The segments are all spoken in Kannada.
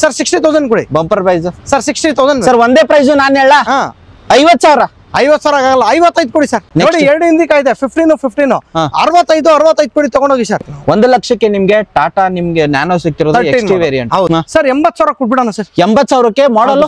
ಸರ್ 60,000 ಕೊಡಿ ಬಂಪರ್ ಪ್ರೈಸ್ ಸರ್ 60,000 ಸರ್ ಒಂದೇ ಪ್ರೈಸ್ ನಾನು ಹೇಳ 50,000 50,000 ಆಗಲ್ಲ 55 ಕೊಡಿ ಸರ್ ನೋಡಿ 2 ಹಿಂದಿಕ ಇದೆ 15 65 ಕೊಡಿ ತಗೊಂಡೋಗಿ ಸರ್ 1 ಲಕ್ಷಕ್ಕೆ ನಿಮ್ಗೆ ಟಾಟಾ ನಿಮ್ಗೆ ನ್ಯಾನೋ ಸಿಕ್ತಿರೋದು ಎಕ್ಸ್ಟಿ ವೇರಿಯಂಟ್ ಸರ್ 80,000 ಕೊಟ್ಬಿಡೋಣ ಸರ್ 80,000ಕ್ಕೆ ಮಾಡಲ್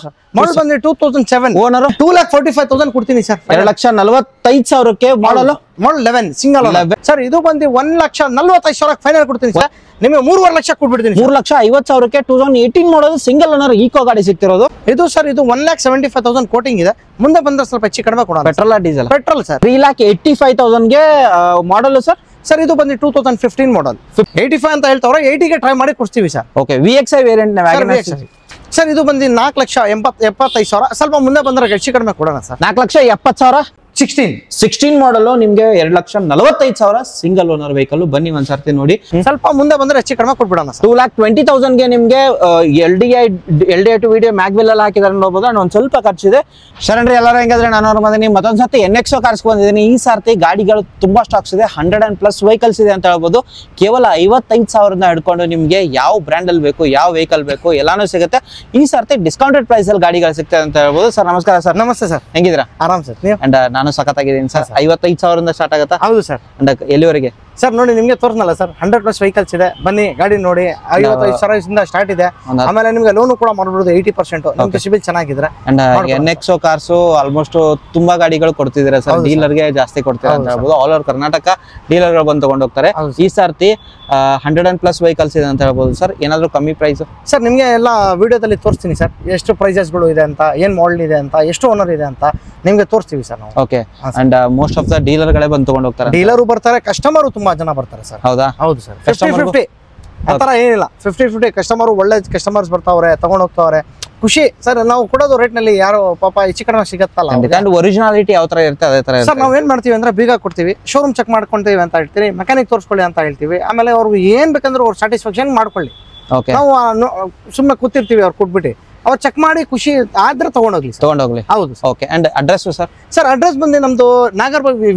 ಬಂದ್ರೆ 2007 ಓನರ್ 2,45,000 ಕೊಡ್ತೀನಿ ಸರ್ 2,45,000ಕ್ಕೆ ಮಾಡಲ್ 11 ಸಿಂಗಲ್ ಸರ್ ಇದು ಬಂದು 1,45,000 ಫೈನಲ್ ಕೊಡ್ತೀನಿ ಸರ್ ನಿಮಗೆ 3.5 ಲಕ್ಷ ಕೊಟ್ಬಿಡ್ತೀನಿ 3,50,000ಕ್ಕೆ 2018 ಮಾಡೋದು ಸಿಂಗಲ್ ಓನರ್ ಈಕೋ ಗಾಡಿ ಸಿಗ್ತಿರೋದು ಇದು ಸರ್ ಇದು 1,75,000 ಕೋಟಿಂಗ್ ಇದೆ ಮುಂದೆ ಬಂದ್ರೆ ಸ್ವಲ್ಪ ಹೆಚ್ಚು ಕಡಿಮೆ ಕೊಡೋಣ ಪೆಟ್ರೋಲ್ ಡೀಸೆಲ್ ಪೆಟ್ರೋಲ್ ಸರ್ 3,85,000ಗೆ ಮಾಡಲ್ ಸರ್ ಇದು ಬಂದು 2015 ಮಾಡಲ್ 85 ಅಂತ ಹೇಳ್ತಾವ್ರೆ 80 ಗೆ ಟ್ರೈ ಮಾಡಿ ಕೊಡ್ತೀವಿ sir okay VXI variant sir ಇದು ಬಂದು 4,75,000 ಸ್ವಲ್ಪ ಮುಂದೆ ಬಂದ್ರೆ ಹೆಚ್ಚು ಕಡಿಮೆ ಕೊಡೋಣ ಸರ್ 4,70,000 16 ಮಾಡಲ್ ನಿಮ್ಗೆ 2,45,000 ಸಿಂಗಲ್ ಓನರ್ ವೆಹಿಕಲ್ ಬನ್ನಿ ಒಂದ್ಸರ್ತಿ ನೋಡಿ ಸ್ವಲ್ಪ ಮುಂದೆ ಬಂದ್ರೆ ಹೆಚ್ಚು ಕಡಿಮೆ ಕೊಟ್ಬಿಡೋಣ ಸರ್ 2,20,000ಗೆ ನಿಮ್ಗೆ LDI ಟು ವಿಡಿಯೋ ಮ್ಯಾಗ್ವಿಲ್ ಎಲ್ಲ ಹಾಕಿದಾರೆ ನೋಡ್ಬೋದು ಅಂಡ್ ಒಂದ್ ಸ್ವಲ್ಪ ಖರ್ಚಿದೆ ಶರಣ್ರಿ ಎಲ್ಲರೂ ಹೆಂಗಾದ್ರೆ ನಾನು ಅವ್ರ ಬಂದಿನಿ ಮತ್ತೊಂದ್ಸತಿ NXO ಕಾರ್ಸ್ ಬಂದಿದ್ದೀನಿ ಈ ಸರ್ತಿ ಗಾಡಿಗಳು ತುಂಬಾ ಸ್ಟಾಕ್ಸ್ ಇದೆ 100+ ವೆಹಿಕಲ್ಸ್ ಇದೆ ಅಂತ ಹೇಳ್ಬೋದು ಕೇವಲ 55,000 ಹಿಡ್ಕೊಂಡು ನಿಮ್ಗೆ ಯಾವ ಬ್ರ್ಯಾಂಡ್ ಅಲ್ಲಿ ಬೇಕು ಯಾವ ವೆಹಿಕಲ್ ಬೇಕು ಎಲ್ಲಾನು ಸಿಗುತ್ತೆ ಈ ಸರ್ತಿ ಡಿಸ್ಕೌಂಟೆಡ್ ಪ್ರೈಸ್ ಅಲ್ಲಿ ಗಾಡಿಗಳು ಸಿಗ್ತದೆ ಅಂತ ಹೇಳ್ಬೋದು ಸರ್ ನಮಸ್ಕಾರ ಸರ್ ನಮಸ್ತೆ ಸರ್ ಹೆಂಗಿದ್ದೀರಾ ಆರಾಮ್ ಸರ್ ನೀವು ಅಂಡ್ ನಾನು ಸಖತ್ತಾಗಿದ್ದೀನಿ ಸರ್ 55,000 ಸ್ಟಾರ್ಟ್ ಆಗುತ್ತಾ ಹೌದು ಸರ್ ಅಂಡ್ ಎಲ್ಲಿವರೆಗೆ ಸರ್ ನೋಡಿ ನಿಮ್ಗೆ ತೋರಿಸನಲ್ಲ ಸರ್ 100+ ವೆಹಿಕಲ್ಸ್ ಇದೆ ಬನ್ನಿ ಗಾಡಿ ನೋಡಿ 55,000 ಸ್ಟಾರ್ಟ್ ಇದೆ ಆಮೇಲೆ ನಿಮ್ಗೆ ಲೋನ್ ಕೂಡ ಮಾಡಬಹುದು 80% ನಿಮ್ಗೆ ಸಿಬಿಲ್ ಚೆನ್ನಾಗಿದ್ರೆ ಅಂಡ್ NXO ಕಾರ್ಸ್ ಆಲ್ಮೋಸ್ಟ್ ತುಂಬಾ ಗಾಡಿಗಳು ಕೊಡ್ತಿದ್ದಾರೆ ಸರ್ ಡೀಲರ್ ಗೆ ಜಾಸ್ತಿ ಕೊಡ್ತಾರೆ ಅಂತ ಹೇಳ್ಬೋದು ಆಲ್ ಓವರ್ ಕರ್ನಾಟಕ ಡೀಲರ್ ಗಳು ಬಂದು ತಗೊಂಡು ಹೋಗ್ತಾರೆ ಈ ಸರ್ತಿ 100+ ವೆಹಿಕಲ್ಸ್ ಇದೆ ಅಂತ ಹೇಳ್ಬೋದು ಸರ್ ಏನಾದ್ರು ಕಮ್ಮಿ ಪ್ರೈಸ್ ಸರ್ ನಿಮ್ಗೆ ಎಲ್ಲ ವಿಡಿಯೋದಲ್ಲಿ ತೋರಿಸ್ತೀನಿ ಸರ್ ಎಷ್ಟು ಪ್ರೈಸಸ್ ಗಳು ಇದೆ ಅಂತ ಏನ್ ಮಾಡೆಲ್ ಇದೆ ಅಂತ ಎಷ್ಟು ಓನರ್ ಇದೆ ಅಂತ ನಿಮ್ಗೆ ತೋರಿಸ್ತೀವಿ ಸರ್ ನಾವು okay and most of the dealer ಗಳೇ ಬಂದು ತಗೊಂಡು ಹೋಗ್ತಾರೆ ಡೀಲರು ಬರ್ತಾರೆ ಕಸ್ಟಮರ್ ತುಂಬಾ ಜನ ಬರ್ತಾರೆ ಸರ್ ಹೌದಾ ಹೌದು ಸರ್ 50-50 ಆತರ ಏನಿಲ್ಲ 50-50 ಕಸ್ಟಮರ್ ಒಳ್ಳೆ ಕಸ್ಟಮರ್ಸ್ ಬರ್ತಾವ್ರೆ ತಗೊಂಡ್ ಹೋಗ್ತಾವ್ರೆ ಖುಷಿ ಸರ್ ನಾವು ಕೊಡೋದು ರೇಟ್ ನಲ್ಲಿ ಯಾರು ಪಾಪ ಹೆಚ್ಚು ಕಡಿಮೆ ಸಿಗತ್ತಲ್ಲ ಒರಿಜಿನಾಲಿಟಿ ಯಾವ ತರ ಇರುತ್ತೆ ಅದೇ ತರ ಸರ್ ನಾವ್ ಏನ್ ಮಾಡ್ತೀವಿ ಅಂದ್ರೆ ಬೀಗ ಕೊಡ್ತೀವಿ ಶೋರೂಮ್ ಚೆಕ್ ಮಾಡ್ಕೊಂತೀವಿ ಅಂತ ಹೇಳ್ತೀವಿ ಮೆಕ್ಯಾನಿಕ್ ತೋರಿಸ್ಕೊಳ್ಳಿ ಅಂತ ಹೇಳ್ತೀವಿ ಆಮೇಲೆ ಅವ್ರಿಗೆ ಏನ್ ಬೇಕಂದ್ರೆ ಅವ್ರು ಸ್ಯಾಟಿಸ್ಫ್ಯಾಕ್ಷನ್ ಮಾಡ್ಕೊಳ್ಳಿ ನಾವು ಸುಮ್ಮನೆ ಕೂತಿರ್ತೀವಿ ಅವ್ರು ಕೊಟ್ಬಿಟ್ಟು ಅವ್ರು ಚೆಕ್ ಮಾಡಿ ಖುಷಿ ಆದ್ರೆ ತಗೊಂಡೋಗ್ಲಿ ಹೌದು okay and address sir address ಬಂದು ನಮ್ದು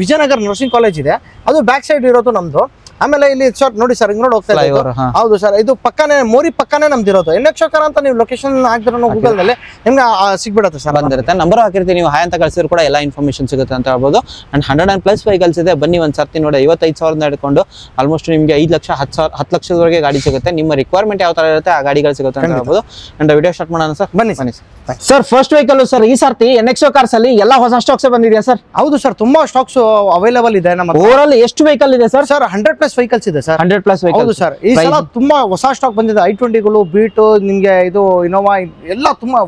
ವಿಜಯನಗರ ನರ್ಸಿಂಗ್ ಕಾಲೇಜ್ ಇದೆ ಅದು ಬ್ಯಾಕ್ ಸೈಡ್ ಇರೋದು ನಮ್ದು ಆಮೇಲೆ ಇಲ್ಲಿ ಸರ್ ನೋಡಿ ಸರ್ ಹಿಂಗ್ ನೋಡಿ ಹೋಗ್ತಾ ಇದೆ ಹೌದು ಸರ್ ಇದು ಪಕ್ಕನೇ ಮೋರಿ ಪಕ್ಕನೇ ನಮ್ದು ಇರೋದು NXO ಕಾರ್ ಅಂತ ನೀವು ಲೊಕೇಶನ್ ಹಾಕಿದ್ರೆ ಗೂಗಲ್ ನಲ್ಲಿ ನಿಮ್ಗೆ ಸಿಗ್ಬಿಡುತ್ತೆ ಸರ್ ಬಂದಿರುತ್ತೆ ನಂಬರ್ ಹಾಕಿರ್ತೀವಿ ನೀವು ಹಾಯ್ ಅಂತ ಕಳಿಸಿದ್ರು ಕೂಡ ಎಲ್ಲ ಇನ್ಫಾರ್ಮೇಶನ್ ಸಿಗುತ್ತೆ ಅಂತ ಹೇಳ್ಬೋದು ಅಂಡ್ 100+ ವೆಹಿಕಲ್ಸ್ ಇದೆ ಬನ್ನಿ ಒಂದ್ ಸರ್ತಿ ನೋಡಿ 55,000 ಹಿಡ್ಕೊಂಡು ಆಲ್ಮೋಸ್ಟ್ ನಿಮ್ಗೆ 5 ಲಕ್ಷ 10 ಲಕ್ಷದವರೆಗೆ ಗಾಡಿ ಸಿಗುತ್ತೆ ನಿಮ್ಮ ರಿಕ್ವೈರ್ಮೆಂಟ್ ಯಾವ ತರ ಇರುತ್ತೆ ಆ ಗಾಡಿಗಳು ಸಿಗುತ್ತೆ ಅಂತ ಹೇಳ್ಬೋದು ಅಂಡ್ ವಿಡಿಯೋ ಸ್ಟಾರ್ಟ್ ಮಾಡೋಣ ಸರ್ ಬನ್ನಿ ಸರ್ ಫಸ್ಟ್ ವೆಹಿಕಲ್ ಸರ್ ಈ ಸರ್ತಿ NXO ಕಾರ್ಸ್ ಅಲ್ಲಿ ಎಲ್ಲ ಹೊಸ ಸ್ಟಾಕ್ಸ್ ಬಂದಿದೆಯಾ ಸರ್ ಹೌದು ಸರ್ ತುಂಬಾ ಸ್ಟಾಕ್ಸ್ ಅವೈಲೇಬಲ್ ಇದೆ ನಮ್ಮ ಓವರ್ ಆಲ್ ಎಷ್ಟು ವೆಹಿಕಲ್ ಇದೆ ಸರ್ 100+ ವೆಹಿಕಲ್ಸ್ ಇದೆ ಸರ್ 100+ ಹೌದು ಸರ್ ಈ ಸಲ ತುಂಬಾ ಹೊಸ ಸ್ಟಾಕ್ ಬಂದಿದೆ i20ಗಳು ಬೀಟ್ ನಿಮ್ಗೆ ಇದು ಇನೋವಾ ಎಲ್ಲ ತುಂಬಾ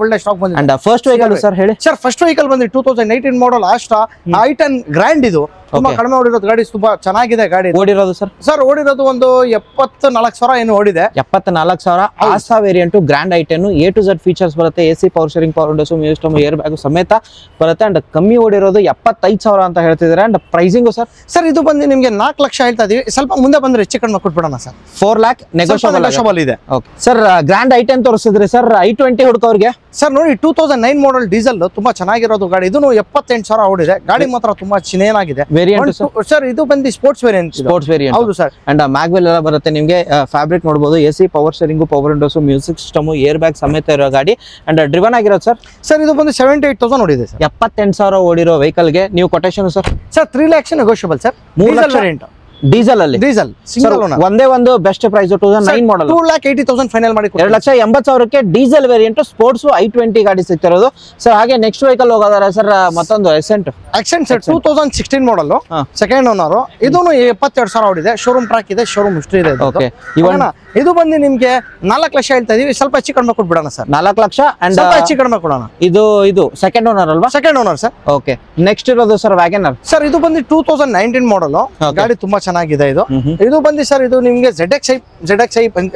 ಒಳ್ಳೆ ಸ್ಟಾಕ್ ಬಂದಿದೆ ಅಂಡ್ ಫಸ್ಟ್ ವೆಹಿಕಲ್ ಸರ್ ಹೇಳಿ ಸರ್ ಫಸ್ಟ್ ವೆಹಿಕಲ್ ಬಂದು 2018 ಮಾಡಲ್ ಆಸ್ಟ್ರಾ i10 ಗ್ರ್ಯಾಂಡ್ ಇದು ತುಂಬಾ ಕಡಿಮೆ ಓಡಿರೋದು ಗಾಡಿ ತುಂಬಾ ಚೆನ್ನಾಗಿದೆ ಗಾಡಿ ಓಡಿರೋದು ಸರ್ ಓಡಿರೋದು ಒಂದು 74,000 ಏನು ಓಡಿದೆ 74,000 Asta variant grand i10 A to Z features ಬರುತ್ತೆ AC power sharing power windows music system air bag ಸಮೇತ ಬರುತ್ತೆ ಅಂಡ್ ಕಮ್ಮಿ ಓಡಿರೋದು 75,000 ಅಂತ ಹೇಳ್ತಿದ್ದಾರೆ ಅಂಡ್ ಪ್ರೈಸಿಂಗ್ ಸರ್ ಇದು ಬಂದು ನಿಮಗೆ 4 ಲಕ್ಷ ಹೇಳ್ತಾ ಇದೀವಿ ಸ್ವಲ್ಪ ಮುಂದೆ ಬಂದ್ರೆ ಹೆಚ್ಚು ಕಡಿಮೆ ಕೊಟ್ಬಿಡೋಣ ಸರ್ 4 lakh ನೆಗೋಷಿಯಬಲ್ ಇದೆ ಸರ್ ಗ್ರ್ಯಾಂಡ್ i10 ತೋರಿಸಿದ್ರಿ ಸರ್ i20 ಹುಡುಕವ್ರಿಗೆ ಸರ್ ನೋಡಿ 2009 ಮಾಡಲ್ ಡೀಸೆಲ್ ತುಂಬಾ ಚೆನ್ನಾಗಿರೋದು ಗಾಡಿ ಇದನ್ನು 78,000 ಓಡಿದೆ ಗಾಡಿ ಮಾತ್ರ ತುಂಬಾ ಚಿನೇನಾಗಿದೆ ವೇರಿಯಂಟ್ ಸರ್ ಇದು ಬಂದು ಸ್ಪೋರ್ಟ್ಸ್ ವೇರಿಯಂಟ್ ಹೌದು ಸರ್ ಅಂಡ್ ಮ್ಯಾಗ್ವೆಲ್ ಎಲ್ಲ ಬರುತ್ತೆ ನಿಮಗೆ ಫ್ಯಾಬ್ರಿಕ್ ನೋಡಬಹುದು AC power sharing power windows music system air bag ಸಮೇತ ಇರೋ ಗಾಡಿ ಅಂಡ್ ಡ್ರಿವನ್ ಆಗಿರೋದು ಸರ್ ಇದು ಬಂದು 78,000 ಓಡಿದೆ ಸರ್ 78,000 ಓಡಿರೋ ವೆಹಿಕಲ್ ಗೆ ನೀವು quotation sir 3 lakhs negotiable sir 3 lakh diesel ಅಲ್ಲಿ ಒಂದೇ ಒಂದು ಬೆಸ್ಟ್ ಪ್ರೈಸ್ 2009 ಮಾಡಲ್ 2,80,000 ಫೈನಲ್ ಮಾಡಿ 2,80,000ಕ್ಕೆ ಡೀಸೆಲ್ ವೇರಿಯಂಟ್ ಸ್ಪೋರ್ಟ್ಸ್ i20 ಗಾಡಿ ಸಿಗ್ತಿರೋದು ಸರ್ ಹಾಗೆ ನೆಕ್ಸ್ಟ್ ವೆಹಿಕಲ್ ಹೋಗೋದಾರೆ ಸರ್ ಮತ್ತೊಂದು ಎಸೆಂಟ್ ಸರ್ 2016 ಮಾಡಲ್ ಸೆಕೆಂಡ್ ಓನರ್ ಇದೂ 72,000 ಓಡಿದೆ ಶೋರೂಮ್ ಟ್ರ್ಯಾಕ್ ಇದೆ ಶೋರೂಮ್ ಹಿಸ್ಟ್ರಿ ಇದೆ ಇದು ಬಂದು ನಿಮ್ಗೆ 4 ಲಕ್ಷ ಹೇಳ್ತಾ ಇದೀವಿ ಸ್ವಲ್ಪ ಹೆಚ್ಚು ಕಡಿಮೆ ಕೊಟ್ಬಿಡೋಣ ಸರ್ 4 ಲಕ್ಷ ಅಂಡ್ ಹೆಚ್ಚು ಕಡಿಮೆ ಕೊಡೋಣ ಇದು ಸೆಕೆಂಡ್ ಓನರ್ ಅಲ್ವಾ second owner sir okay next ಇರೋದು ಸರ್ ವ್ಯಾಗನರ್ ಸರ್ ಇದು ಬಂದು 2019 ಮಾಡಲ್ ಗಾಡಿ ತುಂಬಾ ಚೆನ್ನಾಗಿದೆ ಇದು ಬಂದು ಸರ್ ಇದು ನಿಮ್ಗೆ ZXi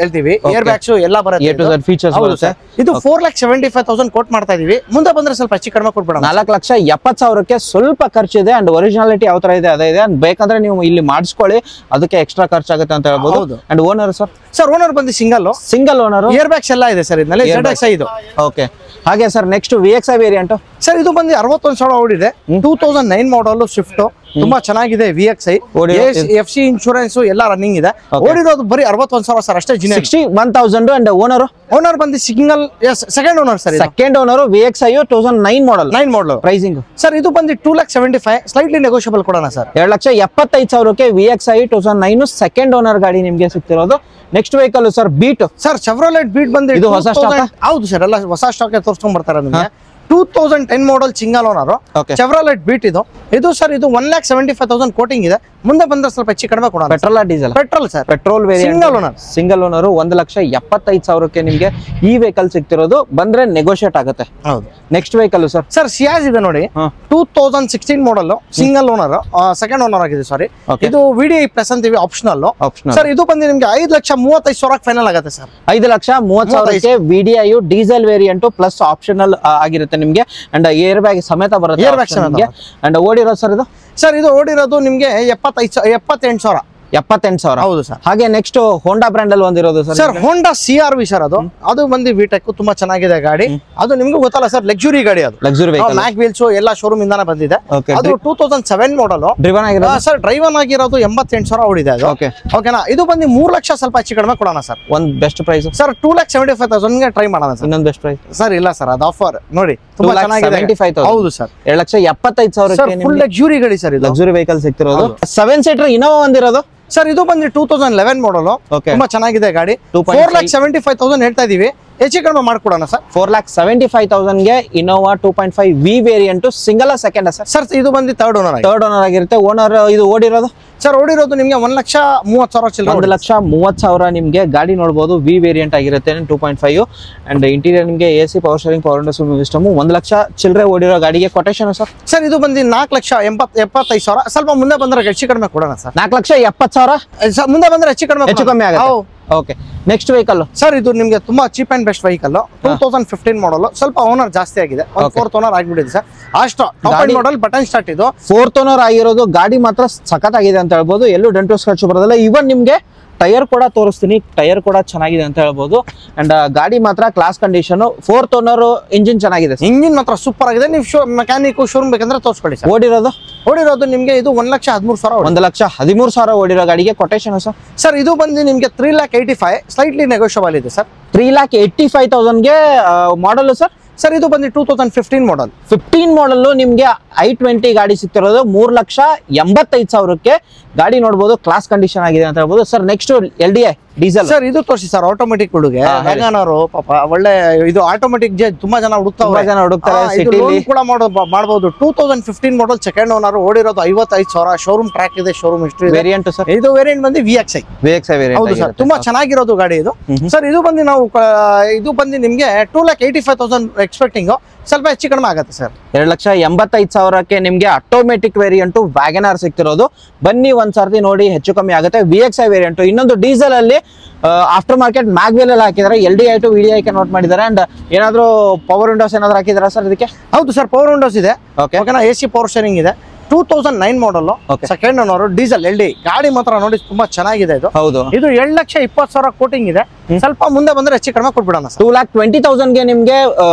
ಹೇಳ್ತೀವಿ ಏರ್ ಬ್ಯಾಗ್ಸ್ ಎಲ್ಲ ಬರುತ್ತೆ A to Z ಫೀಚರ್ಸ್ ಬರುತ್ತೆ ಇದು 4,75,000 ಕೋಟ್ ಮಾಡ್ತಾ ಇದೀವಿ ಮುಂದೆ ಬಂದ್ರೆ ಸ್ವಲ್ಪ ಹೆಚ್ಚು ಕಡಿಮೆ ಕೊಟ್ಬಿಡೋಣ 4,70,000ಕ್ಕೆ ಸ್ವಲ್ಪ ಖರ್ಚಿದೆ ಅಂಡ್ ಒರಿಜಿನಾಲಿಟಿ ಯಾವ ತರ ಇದೆ ಅದೇ ಇದೆ ಅಂಡ್ ಬೇಕಂದ್ರೆ ನೀವು ಇಲ್ಲಿ ಮಾಡಿಸ್ಕೊಳ್ಳಿ ಅದಕ್ಕೆ ಎಕ್ಸ್ಟ್ರಾ ಖರ್ಚಾಗುತ್ತೆ ಅಂತ ಹೇಳ್ಬೋದು ಅಂಡ್ ಓನರ್ ಸರ್ ಓನರ್ ಬಂದು ಸಿಂಗಲ್ ಓನರ್ ಏರ್ ಬ್ಯಾಗ್ಸ್ ಎಲ್ಲ ಇದೆ ಸರ್ ಇದರಲ್ಲಿ ZXi ಇದು ಓಕೆ ಹಾಗೆ sir next VXI variant sir ಇದು ಬಂದು 61,000 ಓಡಿದೆ 2009 ಮಾಡಲ್ ಸ್ವಿಫ್ಟ್ ತುಂಬಾ ಚೆನ್ನಾಗಿದೆ VXI FC ಇನ್ಶೂರೆನ್ಸ್ ಎಲ್ಲ ರನ್ನಿಂಗ್ ಇದೆ. ಓಡಿರೋದು ಬರೀ 61,000 ಸರ್ ಅಷ್ಟೇ. 61,000 ಅಂಡ್ ಓನರ್ ಬಂದು single second owner sir. Second owner VXI 2009 model. Pricing sir ಇದು ಬಂದು 2,75,000 ಸ್ಲೈಟ್ಲಿ ನೆಗೋಷಿಯಬಲ್ ಕೊಡೋಣ ಸರ್. 2,75,000ಕ್ಕೆ VXI 2009 ಸೆಕೆಂಡ್ ಓನರ್ ಗಾಡಿ ನಿಮ್ಗೆ ಸಿಗ್ತಿರೋದು. Next vehicle sir beat. Sir Chevrolet beat ಬಂದು ಇದು ಹೊಸ ಸ್ಟಾಕ್. ಹೌದು ಸರ್, ಎಲ್ಲ ಹೊಸ ಸ್ಟಾಕ್ ತೋರಿಸ್ಕೊಂಡ್ ಬರ್ತಾರೆ ನಿಮಗೆ. 2010 ಮಾಡಲ್ ಸಿಂಗಲ್ ಓನರ್ ಚೆವ್ರೋಲೆಟ್ ಬೀಟ್ ಇದು ಸರ್. ಇದು 1,75,000 ಕೋಟಿಂಗ್ ಇದೆ. ಮುಂದೆ ಬಂದ್ರೆ ಸ್ವಲ್ಪ ಹೆಚ್ಚು ಕಡಿಮೆ ಕೊಡೋಣ. Petrol diesel? Petrol sir. Petrol single owner 1,75,000ಕ್ಕೆ ನಿಮ್ಗೆ ಈ ವೆಹಿಕಲ್ ಸಿಗ್ತಿರೋದು. ಬಂದ್ರೆ ನೆಗೋಷಿಯೇಟ್ ಆಗುತ್ತೆ. ಹೌದು. ನೆಕ್ಸ್ಟ್ ವೆಹಿಕಲ್ ಸರ್ ಸಿಯಾಜ್ ಇದೆ ನೋಡಿ. 2016 model single owner, second owner ಆಗಿದೆ ಸಾರಿ. ಇದು VDI ಪ್ಲಸ್ ಅಂತೀವಿ, ಆಪ್ಷನಲ್ ಸರ್. ಇದು ಬಂದು ನಿಮ್ಗೆ 5,35,000 ಫೈನಲ್ ಆಗುತ್ತೆ ಸರ್. 5,30,000ಕ್ಕೆ VDI diesel variant plus optional ಆಗಿರುತ್ತೆ ನಿಮ್ಗೆ. ಅಂಡ್ ಏರ್ ಬ್ಯಾಗ್ ಸಮೇತ ಬರುತ್ತೆ. ಅಂಡ್ ಓಡಿರೋ ಸರ್ ಇದು? ಸರ್ ಇದು ಓಡಿರೋದು ನಿಮ್ಗೆ 78,000. 78,000. ಹೌದು ಸರ್. ಹಾಗೆ ನೆಕ್ಸ್ಟ್ ಹೋಂಡಾ ಬ್ರ್ಯಾಂಡ್ ಅಲ್ಲಿ ಒಂದಿರೋದು ಸರ್ ಹೋಂಡಾ CRV ಸರ್. ಅದು ಬಂದು ವಿಟೆಕ್ ತುಂಬಾ ಚೆನ್ನಾಗಿದೆ ಗಾಡಿ. ಅದು ನಿಮ್ಗೆ ಗೊತ್ತಲ್ಲ ಸರ್, ಲಕ್ಸುರಿ ಗಾಡಿ. ಅದು ಲಕ್ಸುರಿ ವೆಹಿಕಲ್, ಮ್ಯಾಕ್ ವೀಲ್ಸ್ ಎಲ್ಲ ಶೋರೂಮ್ ಇಂದಾನೆ ಬಂದಿದೆ. ಅದು 2007 ಮಾಡಲ್. ಡ್ರಿವನ್ ಆಗಿರೋದು ಸರ್. ಡ್ರೈವನ್ ಆಗಿರೋದು 88,000 ಓಡಿದೆ ಅದು. ಓಕೆನಾ. ಇದು ಬಂದು 3 ಲಕ್ಷ ಸ್ವಲ್ಪ ಹೆಚ್ಚು ಕಡಿಮೆ ಕೊಡೋಣ ಸರ್. ಒಂದ್ ಬೆಸ್ಟ್ ಪ್ರೈಸ್ ಸರ್ 2,75,000 ಟ್ರೈ ಮಾಡೋಣ ಸರ್. ಇನ್ನೊಂದು ಬೆಸ್ಟ್ ಪ್ರೈಸ್ ಸರ್ ಇಲ್ಲ ಸರ್, ಅದು ಆಫರ್ ನೋಡಿ ತುಂಬಾ ಚೆನ್ನಾಗಿದೆ. 75,000. ಹೌದು ಸರ್. 2,75,000 ಫುಲ್ ಲಕ್ಸುರಿ ಗಾಡಿ ಸರ್. ಇದು ಲಕ್ಸುರಿ ವೆಹಿಕಲ್ ಸಿಗ್ತಿರೋದು. 7 ಸೀಟರ್ ಇನೋವಾ ಒಂದಿರೋದು ಸರ್. ಇದು ಬಂದು 2011 ಮಾಡಲ್. ತುಂಬಾ ಚೆನ್ನಾಗಿದೆ ಗಾಡಿ. 4,75,000 ಹೇಳ್ತಾ ಇದೀವಿ, ಹೆಚ್ಚು ಕಡಿಮೆ ಮಾಡ್ಕೊಡೋಣ ಸರ್. 4,75,000ಗೆ Innova 2.5 V variant single second sir. Sir ಇದು ಬಂದು ಥರ್ಡ್ ಓನರ್ ಆಗಿರುತ್ತೆ. ಓನರ್ ಇದು ಓಡಿರೋದು ಸರ್? ಓಡಿರೋದು ನಿಮ್ಗೆ 1,30,000 ಚಿಲ್ಲರೆ. 1,30,000 ನಿಮ್ಗೆ ಗಾಡಿ ನೋಡಬಹುದು. V ವೇರಿಯಂಟ್ ಆಗಿರುತ್ತೆ 2.5. ಅಂಡ್ ಇಂಟೀರಿಯರ್ ನಿಮ್ಗೆ AC power steering, power window system. 1 lakh ಚಿಲ್ಲರೆ ಓಡಿರೋ ಗಾಡಿಗೆ ಕೊಟೇಶನ್ ಸರ್? ಸರ್ ಇದು ಬಂದು 4,75,000. ಸ್ವಲ್ಪ ಮುಂದೆ ಬಂದ್ರೆ ಹೆಚ್ಚು ಕಡಿಮೆ ಕೊಡೋಣ ಸರ್. 4,70,000 ಮುಂದೆ ಬಂದ್ರೆ ಹೆಚ್ಚು ಕಡಿಮೆ ಆಗುತ್ತೆ. ಓಕೆ. Next vehicle sir. ಇದು ನಿಮ್ಗೆ ತುಂಬಾ ಚೀಪ್ ಅಂಡ್ ಬೆಸ್ಟ್ ವೆಹಿಕಲ್. 2015 ಮಾಡಲ್. ಸ್ವಲ್ಪ ಓನರ್ ಜಾಸ್ತಿ ಆಗಿದೆ, 4th ಓನರ್ ಆಗಿಬಿಟ್ಟಿದೆ ಸರ್. ಅಷ್ಟು ಟಾಪ್ ಮಾಡಲ್, ಬಟನ್ ಸ್ಟಾರ್ಟ್. ಇದು 4th ಓನರ್ ಆಗಿರೋದು. ಗಾಡಿ ಮಾತ್ರ ಸಖತ್ ಆಗಿದೆ ಅಂತ ಹೇಳ್ಬೋದು. ಎಲ್ಲೂ ಡೆಂಟು ಸ್ಕ್ರಾಚ್ ಬರೋದಿಲ್ಲ. ಇವನ್ ನಿಮ್ಗೆ ಟೈರ್ ಕೂಡ ತೋರಿಸ್ತೀನಿ. ಟೈರ್ ಕೂಡ ಚೆನ್ನಾಗಿದೆ ಅಂತ ಹೇಳ್ಬೋದು. ಅಂಡ್ ಗಾಡಿ ಮಾತ್ರ class condition. 4th owner. Engine ಚೆನ್ನಾಗಿದೆ. ಇಂಜಿನ್ ಮಾತ್ರ ಸೂಪರ್ ಆಗಿದೆ. ನೀವು ಮೆಕ್ಯಾನಿಕ್ ಶೋರೂಮ್ ಬೇಕಂದ್ರೆ ತೋರಿಸ್ಕೊಳ್ಳಿ ಸರ್. ಓಡಿರೋದು ನಿಮ್ಗೆ ಇದು 1,13,000. 1,13,000 ಓಡಿರೋ ಗಾಡಿಗೆ ಕೊಟೇಶನ್ ಸರ್? ಸರ್ ಇದು ಬಂದು ನಿಮ್ಗೆ 3,85,000 ಸ್ಲೈಟ್ಲಿ ನೆಗೋಷಿಯಬಲ್ ಇದೆ ಸರ್. 3,85,000ಗೆ ಮಾಡಲ್ ಸರ್? ಸರ್ ಇದು ಬಂದು 2015 ಮಾಡಲ್. 15 ಮಾಡಲ್ ನಿಮ್ಗೆ i20 ಗಾಡಿ ಸಿಗ್ತಿರೋದು. 3,85,000ಕ್ಕೆ ಗಾಡಿ ನೋಡಬಹುದು. ಕ್ಲಾಸ್ ಕಂಡೀಷನ್ ಆಗಿದೆ ಅಂತ ಹೇಳ್ಬೋದು sir. Next LDI diesel sir. ಇದು ತೋರಿಸಿ ಸರ್. ಆಟೋಮೆಟಿಕ್ ಹುಡುಗೆ ವ್ಯಾಗನರು ಪಾಪ ಒಳ್ಳೆ ಇದು ಆಟೋಮೆಟಿಕ್ ತುಂಬಾ ಜನ ಹುಡುಕ್ತಾರೆ. ಕೂಡ ಮಾಡಬಹುದು. 2015 ಮಾಡಲ್, ಸೆಕೆಂಡ್ ಓನರ್. ಓಡಿರೋದು 55,000. ಶೋರೂಮ್ ಟ್ರ್ಯಾಕ್ ಇದೆ, ಶೋರೂಮ್ ಹಿಸ್ಟ್ರಿ. Variant sir? ಇದು ವೇರಿಯಂಟ್ ಬಂದು VXI ವೇರಿಯಂಟ್. ಹೌದು ಸರ್. ತುಂಬಾ ಚೆನ್ನಾಗಿರೋದು ಗಾಡಿ ಇದು ಸರ್. ಇದು ಬಂದು ನಾವು ಇದು ಬಂದು ನಿಮ್ಗೆ 2,85,000 ಎಕ್ಸ್ಪೆಕ್ಟಿಂಗ್. ಸ್ವಲ್ಪ ಹೆಚ್ಚು ಕಡಿಮೆ ಆಗುತ್ತೆ ಸರ್. 2,85,000ಕ್ಕೆ ನಿಮ್ಗೆ ಆಟೋಮೆಟಿಕ್ ವೇರಿಯಂಟ್ ವ್ಯಾಗನರ್ ಸಿಗ್ತಿರೋದು. ಬನ್ನಿ ಒಂದ್ಸರ್ತಿ ನೋಡಿ, ಹೆಚ್ಚು ಕಮ್ಮಿ ಆಗುತ್ತೆ. VXI variant. ಇನ್ನೊಂದು ಡೀಸೆಲ್ ಅಲ್ಲಿ ಆಫ್ಟರ್ ಮಾರ್ಕೆಟ್ ಮ್ಯಾಗ್ವೆಲ್ ಅಲ್ಲಿ ಹಾಕಿದ್ದಾರೆ. LDI to VDI ನೋಟ್ ಮಾಡಿದ್ದಾರೆ. ಅಂಡ್ ಏನಾದ್ರು ಪವರ್ ವಿಂಡೋಸ್ ಏನಾದ್ರು ಹಾಕಿದಾರಾ ಸರ್ ಇದಕ್ಕೆ? ಹೌದು ಸರ್, ಪವರ್ ವಿಂಡೋಸ್ ಇದೆ. ಓಕೆನಾ. AC ಪವರ್ ಸ್ಟೀರಿಂಗ್ ಇದೆ. 2009 ಮಾಡಲ್, ಸೆಕೆಂಡ್ ಓನರ್, ಡೀಸೆಲ್ LDI ಗಾಡಿ ಮಾತ್ರ ನೋಡಿ ತುಂಬಾ ಚೆನ್ನಾಗಿದೆ. ಇದು ಹೌದು. ಇದು 7,20,000 ಕೋಟಿಂಗ್ ಇದೆ. ಸ್ವಲ್ಪ ಮುಂದೆ ಬಂದ್ರೆ ಹೆಚ್ಚು ಕಡಿಮೆ ಕೊಟ್ಬಿಡೋಣ. 2,20,000ಗೆ ನಿಮ್ಗೆ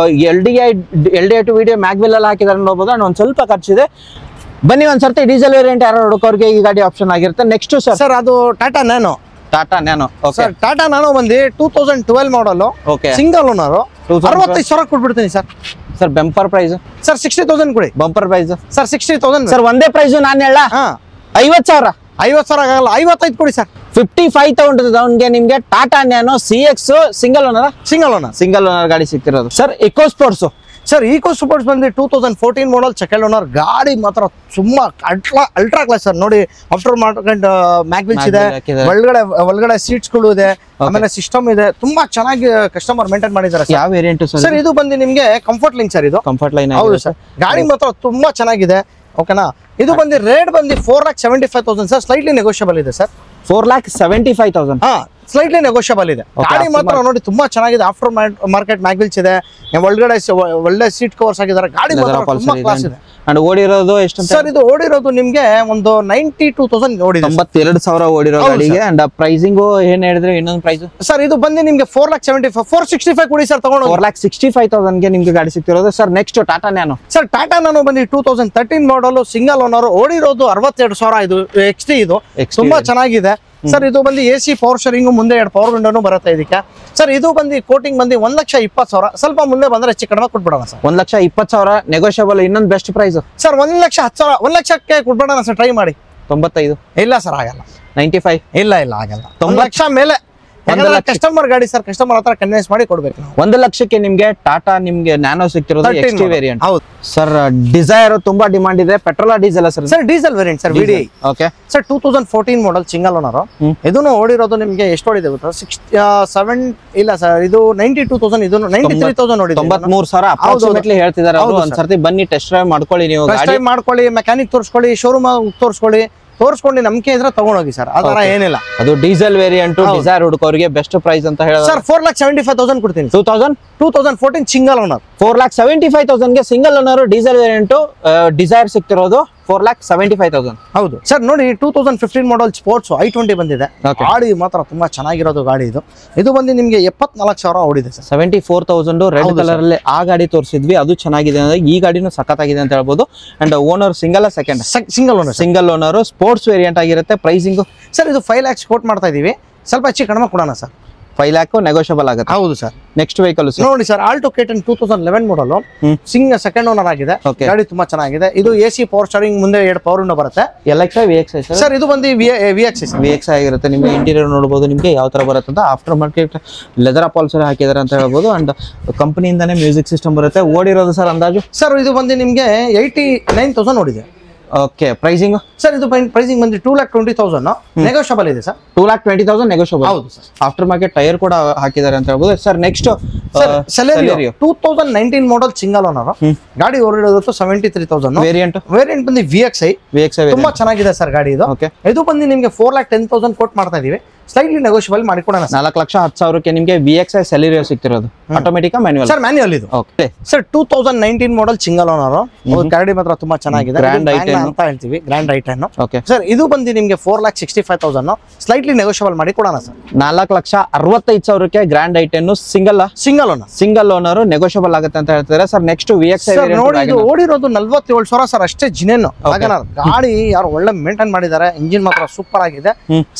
LDI to VDI ಮ್ಯಾಗ್ವೆಲ್ ಅಲ್ಲಿ ಹಾಕಿದಾರೆ ನೋಡಬಹುದು. ಅಂಡ್ ಒಂದ್ ಸ್ವಲ್ಪ ಖರ್ಚಿದೆ. ಬನ್ನಿ ಒಂದ್ಸರ್ತಿ ಡೀಸೆಲ್ ವೇರಿಯಂಟ್ ಯಾರು ಹುಡುಕೋರ್ಗೆ ಈ ಗಾಡಿ ಆಪ್ಷನ್ ಆಗಿರುತ್ತೆ. ನೆಕ್ಸ್ಟ್ ಸರ್ ಅದು Tata Nano. Sir Tata Nano ಬಂದು 2012 ಮಾಡಲ್, ಸಿಂಗಲ್ ಓನರ್. 65,000 ಕೊಟ್ಬಿಡ್ತೀನಿ sir. Sir bumper price sir 60,000 ಕೊಡಿ. Bumper price sir 60,000 sir. ಒಂದೇ ಪ್ರೈಸ್ ನಾನು ಹೇಳ 50,000. 50,000 ಆಗಲ್ಲ, 55 ಕೊಡಿ ಸರ್. 55,000ಗೆ ನಿಮ್ಗೆ Tata Nano CX single owner ಗಾಡಿ ಸಿಗ್ತಿರೋದು sir. Eco sports sir. Eco sports ಬಂದು 2014 ಮಾಡಲ್, ಸೆಕೆಂಡ್ ಓನರ್. ಗಾಡಿ ಮಾತ್ರ ತುಂಬಾ ಅಲ್ಟ್ರಾ ಕ್ಲಾಸ್ ಸರ್. ನೋಡಿ ಆಫ್ಟರ್ ಮಾರ್ಕೆಟ್ ಮ್ಯಾಗ್ವಿಲ್ಸ್ ಇದೆ, ಒಳಗಡೆ ಸೀಟ್ಸ್ ಗಳು ಇದೆ, ಆಮೇಲೆ ಸಿಸ್ಟಮ್ ಇದೆ. ತುಂಬಾ ಚೆನ್ನಾಗಿ ಕಸ್ಟಮರ್ ಮೇಂಟೈನ್ ಮಾಡಿದ್ದಾರೆ. ಯಾವ ವೇರಿಯಂಟ್ ಸರ್? ಇದು ಬಂದು ನಿಮ್ಗೆ ಕಂಫರ್ಟ್ ಲೈನ್ ಸರ್. ಇದು ಕಂಫರ್ಟ್ ಲೈನ್ ಹೌದು ಸರ್. ಗಾಡಿ ಮಾತ್ರ ತುಂಬಾ ಚೆನ್ನಾಗಿದೆ. ಓಕೆನಾ. ಇದು ಬಂದು ರೇಟ್ ಬಂದು 4,75,000 ಸರ್. ಸ್ಲೈಟ್ಲಿ ನೆಗೋಷಿಯಬಲ್ ಇದೆ ಸರ್. 4,75,000. ಸ್ಲೈಟ್ಲಿ ನೆಗೋಷಿಯಬಲ್ ಇದೆ. ಗಾಡಿ ಮಾತ್ರ ನೋಡಿ ತುಂಬಾ ಚೆನ್ನಾಗಿದೆ. ಆಫ್ಟರ್ ಮಾರ್ಕೆಟ್ ಮ್ಯಾಗ್ವಿಲ್ಸ್ ಇದೆ, ಒಳಗಡೆ ಒಳ್ಳೆ ಸೀಟ್ ಕವರ್ಸ್ ಆಗಿದ್ದಾರೆ. ಗಾಡಿ ಮಾತ್ರ ತುಂಬಾ ಕ್ಲಾಸ್ ಇದೆ. ಅಂಡ್ ಓಡಿರೋದು ಎಷ್ಟು ಸರ್? ಇದು ಓಡಿರೋದು ನಿಮ್ಗೆ ಒಂದು 92,000 ಓಡಿದೆ. 92,000 ಓಡಿರೋ ಗಾಡಿಗೆ. ಅಂಡ್ ಪ್ರೈಸಿಂಗ್ ಏನ್ ಹೇಳಿದ್ರೆ ಇನ್ನೊಂದು ಪ್ರೈಸ್ ಸರ್? ಇದು ಬಂದು ನಿಮ್ಗೆ 4,75,000 465 ಕೊಡಿ ಸರ್, ತಗೊಂಡು 4,65,000 ಗೆ ನಿಮ್ಗೆ ಗಾಡಿ ಸಿಗ್ತಿರೋದು. Sir next Tata Nano. Sir Tata Nano ಬಂದು 2013 ಮಾಡಲ್, ಸಿಂಗಲ್ ಓನರ್, ಓಡಿರೋದು 62,000. ಇದು XT, ಇದು ತುಂಬಾ ಚೆನ್ನಾಗಿದೆ ಸರ್. ಇದು ಬಂದು AC ಪವರ್ ಶೇರಿಂಗ್, ಮುಂದೆ 2 ಪವರ್ ವಿಂಡೋನು ಬರುತ್ತೆ ಇದಕ್ಕೆ ಸರ್. ಇದು ಬಂದು ಕೋಟಿಂಗ್ ಬಂದು 1,20,000. ಸ್ವಲ್ಪ ಮುಂದೆ ಬಂದ್ರೆ ಹೆಚ್ಚು ಕಡಿಮೆ ಕೊಟ್ಬಿಡೋಣ ಸರ್. 1,20,000 ನೆಗೋಷಿಯಬಲ್. ಇನ್ನೊಂದು ಬೆಸ್ಟ್ ಪ್ರೈಸ್ ಸರ್ 1,10,000 1 ಲಕ್ಷಕ್ಕೆ ಕೊಟ್ಬಿಡೋಣ ಸರ್. ಟ್ರೈ ಮಾಡಿ. 95? ಇಲ್ಲ ಸರ್, ಆಗಲ್ಲ. 95? ಇಲ್ಲ ಆಗಲ್ಲ. 1 ಲಕ್ಷ ಮೇಲೆ ಕಸ್ಟಮರ್ ಗಾಡಿ ಸರ್. ಕಸ್ಟಮರ್ ಹತ್ರ ಕನ್ವಿನ್ಸ್ ಮಾಡಿ ಕೊಡ್ಬೇಕು. 1 ಲಕ್ಷಕ್ಕೆ ನಿಮ್ಗೆ ಟಾಟಾ ನಿಮ್ಗೆ ನ್ಯಾನೋ ಸಿಗ್ತಿರೋದು XT ವೇರಿಯಂಟ್. ಹೌದು ಸರ್. ಡಿಸೈರ್ ತುಂಬಾ ಡಿಮಾಂಡ್ ಇದೆ. Petrol diesel sir? Sir diesel variant sir, VDI. Okay sir 2014 model, single owner. ಇದನ್ನು ಓಡಿರೋದು ನಿಮ್ಗೆ ಎಷ್ಟು ಓಡಿದೆ ಗೊತ್ತಾ? 67 ಇಲ್ಲ ಸರ್, ಇದು 92,000. ಇದು 93,000 ಓಡಿದೆ. 93,000 ಅಪ್ರಾಕ್ಸಿಮೇಟ್ಲಿ ಹೇಳ್ತಿದ್ದಾರೆ ಅವರು. ಒಂದ್ಸರ್ತಿ ಬನ್ನಿ ಟೆಸ್ಟ್ ಡ್ರೈವ್ ಮಾಡ್ಕೊಳ್ಳಿ, ನೀವು ಟೆಸ್ಟ್ ಡ್ರೈವ್ ಮಾಡ್ಕೊಳ್ಳಿ, ಮೆಕ್ಯಾನಿಕ್ ತೋರಿಸ್ಕೊಳ್ಳಿ, ಶೋರೂಮ್ ತೋರಿಸ್ಕೊಂಡು ನಂಬಿಕೆ ಇದ್ರೆ ತಗೊಂಡೋಗಿ ಸರ್. ಅದರ ಏನಿಲ್ಲ. ಅದು ಡೀಸೆಲ್ ವೇರಿಯಂಟ್ ಡಿಸೈರ್ ಹುಡುಕೋರಿಗೆ ಬೆಸ್ಟ್ ಪ್ರೈಸ್ ಅಂತ ಹೇಳಿದ್ರೆ ಸರ್ 4,75,000 ಕೊಡ್ತೀನಿ. 2014 ಸಿಂಗಲ್ ಓನರ್. 4,75,000 ಗೆ single owner diesel variant Dzire ಸಿಗ್ತಿರೋದು 4,75,000. ಹೌದು ಸರ್. ನೋಡಿ 2015 ಮಾಡಲ್ ಸ್ಪೋರ್ಟ್ಸ್ i20 ಬಂದಿದೆ. ಗಾಡಿ ಮಾತ್ರ ತುಂಬಾ ಚೆನ್ನಾಗಿರೋದು ಗಾಡಿ. ಇದು ಬಂದು ನಿಮ್ಗೆ 74,000 ಓಡಿದೆ ಸರ್. 74,000 ರೆಡ್ ಕಲರ್ ಅಲ್ಲಿ ಆ ಗಾಡಿ ತೋರಿಸಿದ್ವಿ, ಅದು ಚೆನ್ನಾಗಿದೆ. ಅಂದ್ರೆ ಈ ಗಾಡಿನೂ ಸಖತ್ತಾಗಿದೆ ಅಂತ ಹೇಳ್ಬೋದು. And owner single single owner sports variant ಆಗಿರುತ್ತೆ. ಪ್ರೈಸಿಂಗ್ ಸರ್ ಇದು 5 lakhs ಕೋಟ್ ಮಾಡ್ತಾ ಇದೀವಿ. ಸ್ವಲ್ಪ ಹೆಚ್ಚು ಕಡಿಮೆ ಕೊಡೋಣ ಸರ್. 5 lakh ನೆಗೋಷಿಯಬಲ್ ಆಗುತ್ತೆ. ಹೌದು ಸರ್. ನೆಕ್ಸ್ಟ್ ವೆಹಿಕಲ್ ನೋಡಿ ಸರ್, ಆಲ್ಟೋ K10 2011 ಮಾಡಲ್, ಸೆಕೆಂಡ್ ಓನರ್ ಆಗಿದೆ. ಗಾಡಿ ತುಂಬಾ ಚೆನ್ನಾಗಿದೆ. ಇದು AC ಪವರ್ ಸ್ಟೀರಿಂಗ್, ಮುಂದೆ 2 ಪವರ್ ವಿಂಡೋ ಬರುತ್ತೆ. LXI VXI sir? ಇದು ಬಂದು VXI ಆಗಿರುತ್ತೆ. ನಿಮ್ಗೆ ಇಂಟೀರಿಯರ್ ನೋಡಬಹುದು, ನಿಮ್ಗೆ ಯಾವ ತರ ಬರುತ್ತೆ ಅಂತ. ಆಫ್ಟರ್ ಮಾರ್ಕೆಟ್ ಲೆದರ್ ಅಪಾಲ್ಸರ್ ಹಾಕಿದಾರೆ ಅಂತ ಹೇಳ್ಬೋದು. ಅಂಡ್ ಕಂಪನಿಯಿಂದಾನೇ ಮ್ಯೂಸಿಕ್ ಸಿಸ್ಟಮ್ ಬರುತ್ತೆ. ಓಡಿರೋದು ಸರ್ ಅಂದಾಜು? ಸರ್ ಇದು ಬಂದು ನಿಮ್ಗೆ 89,000 ಓಡಿದೆ. ಓಕೆ. Pricing sir? ಇದು ಪ್ರೈಸಿಂಗ್ ಬಂದು 2,20,000 ನೆಗೋಷಿಯಬಲ್ ಇದೆ ಸರ್. 2,20,000 ನೆಗೋಷಿಯಬಲ್. ಹೌದು ಸರ್. ಆಫ್ಟರ್ ಮಾರ್ಕೆಟ್ ಟೈರ್ ಕೂಡ ಹಾಕಿದ್ದಾರೆ ಅಂತ ಹೇಳ್ಬೋದು. Sir next Celerio 2019 model, single owner. ಗಾಡಿ ಓಡಿರೋದು 73,000. ವೇರಿಯಂಟ್ ಬಂದು VXI ತುಂಬಾ ಚೆನ್ನಾಗಿದೆ ಸರ್ ಗಾಡಿ. ಇದು ಬಂದು ನಿಮ್ಗೆ 4,10,000 ಕೋಟ್ ಮಾಡ್ತಾ ಇದೀವಿ. ಸ್ಲೈಟ್ಲಿ ನೆಗೋಷಿಯಬಲ್ ಮಾಡಿಕೊಡೋಣ. 4,10,000 ನಿಮಗೆ VXI ಸೆಲೆರಿಯೋ ಸಿಗ್ತಿರೋದು. Automatic manual? ಸರ್ ಮ್ಯಾನ್ಯುವಲ್ ಇದು. Okay sir 2019 model, single owner. ಗಾಡಿ ಮಾತ್ರ ತುಂಬಾ ಚೆನ್ನಾಗಿದೆ. ಗ್ರ್ಯಾಂಡ್ ಅಂತ ಹೇಳ್ತೀವಿ, ಗ್ರ್ಯಾಂಡ್ i10. ಓಕೆ ಸರ್ ಇದು ಬಂದು ನಿಮ್ಗೆ 4,65,000 ಸ್ಲೈಟ್ಲಿ ನೆಗೋಷಿಯಬಲ್ ಮಾಡಿ ಕೊಡೋಣ sir. 4,65,000 grand i10 single owner negotiable ಆಗುತ್ತೆ ಅಂತ ಹೇಳ್ತಾರೆ ಸರ್. ನೆಕ್ಸ್ಟ್ VXI ನೋಡಿ, ಇದು ಓಡಿರೋದು 47,000 ಸರ್ ಅಷ್ಟೇ. ಜಿನೇನ್ ಗಾಡಿ ಯಾರು ಒಳ್ಳೆ ಮೇಂಟೈನ್ ಮಾಡಿದ್ದಾರೆ. ಇಂಜಿನ್ ಮಾತ್ರ ಸೂಪರ್ ಆಗಿದೆ.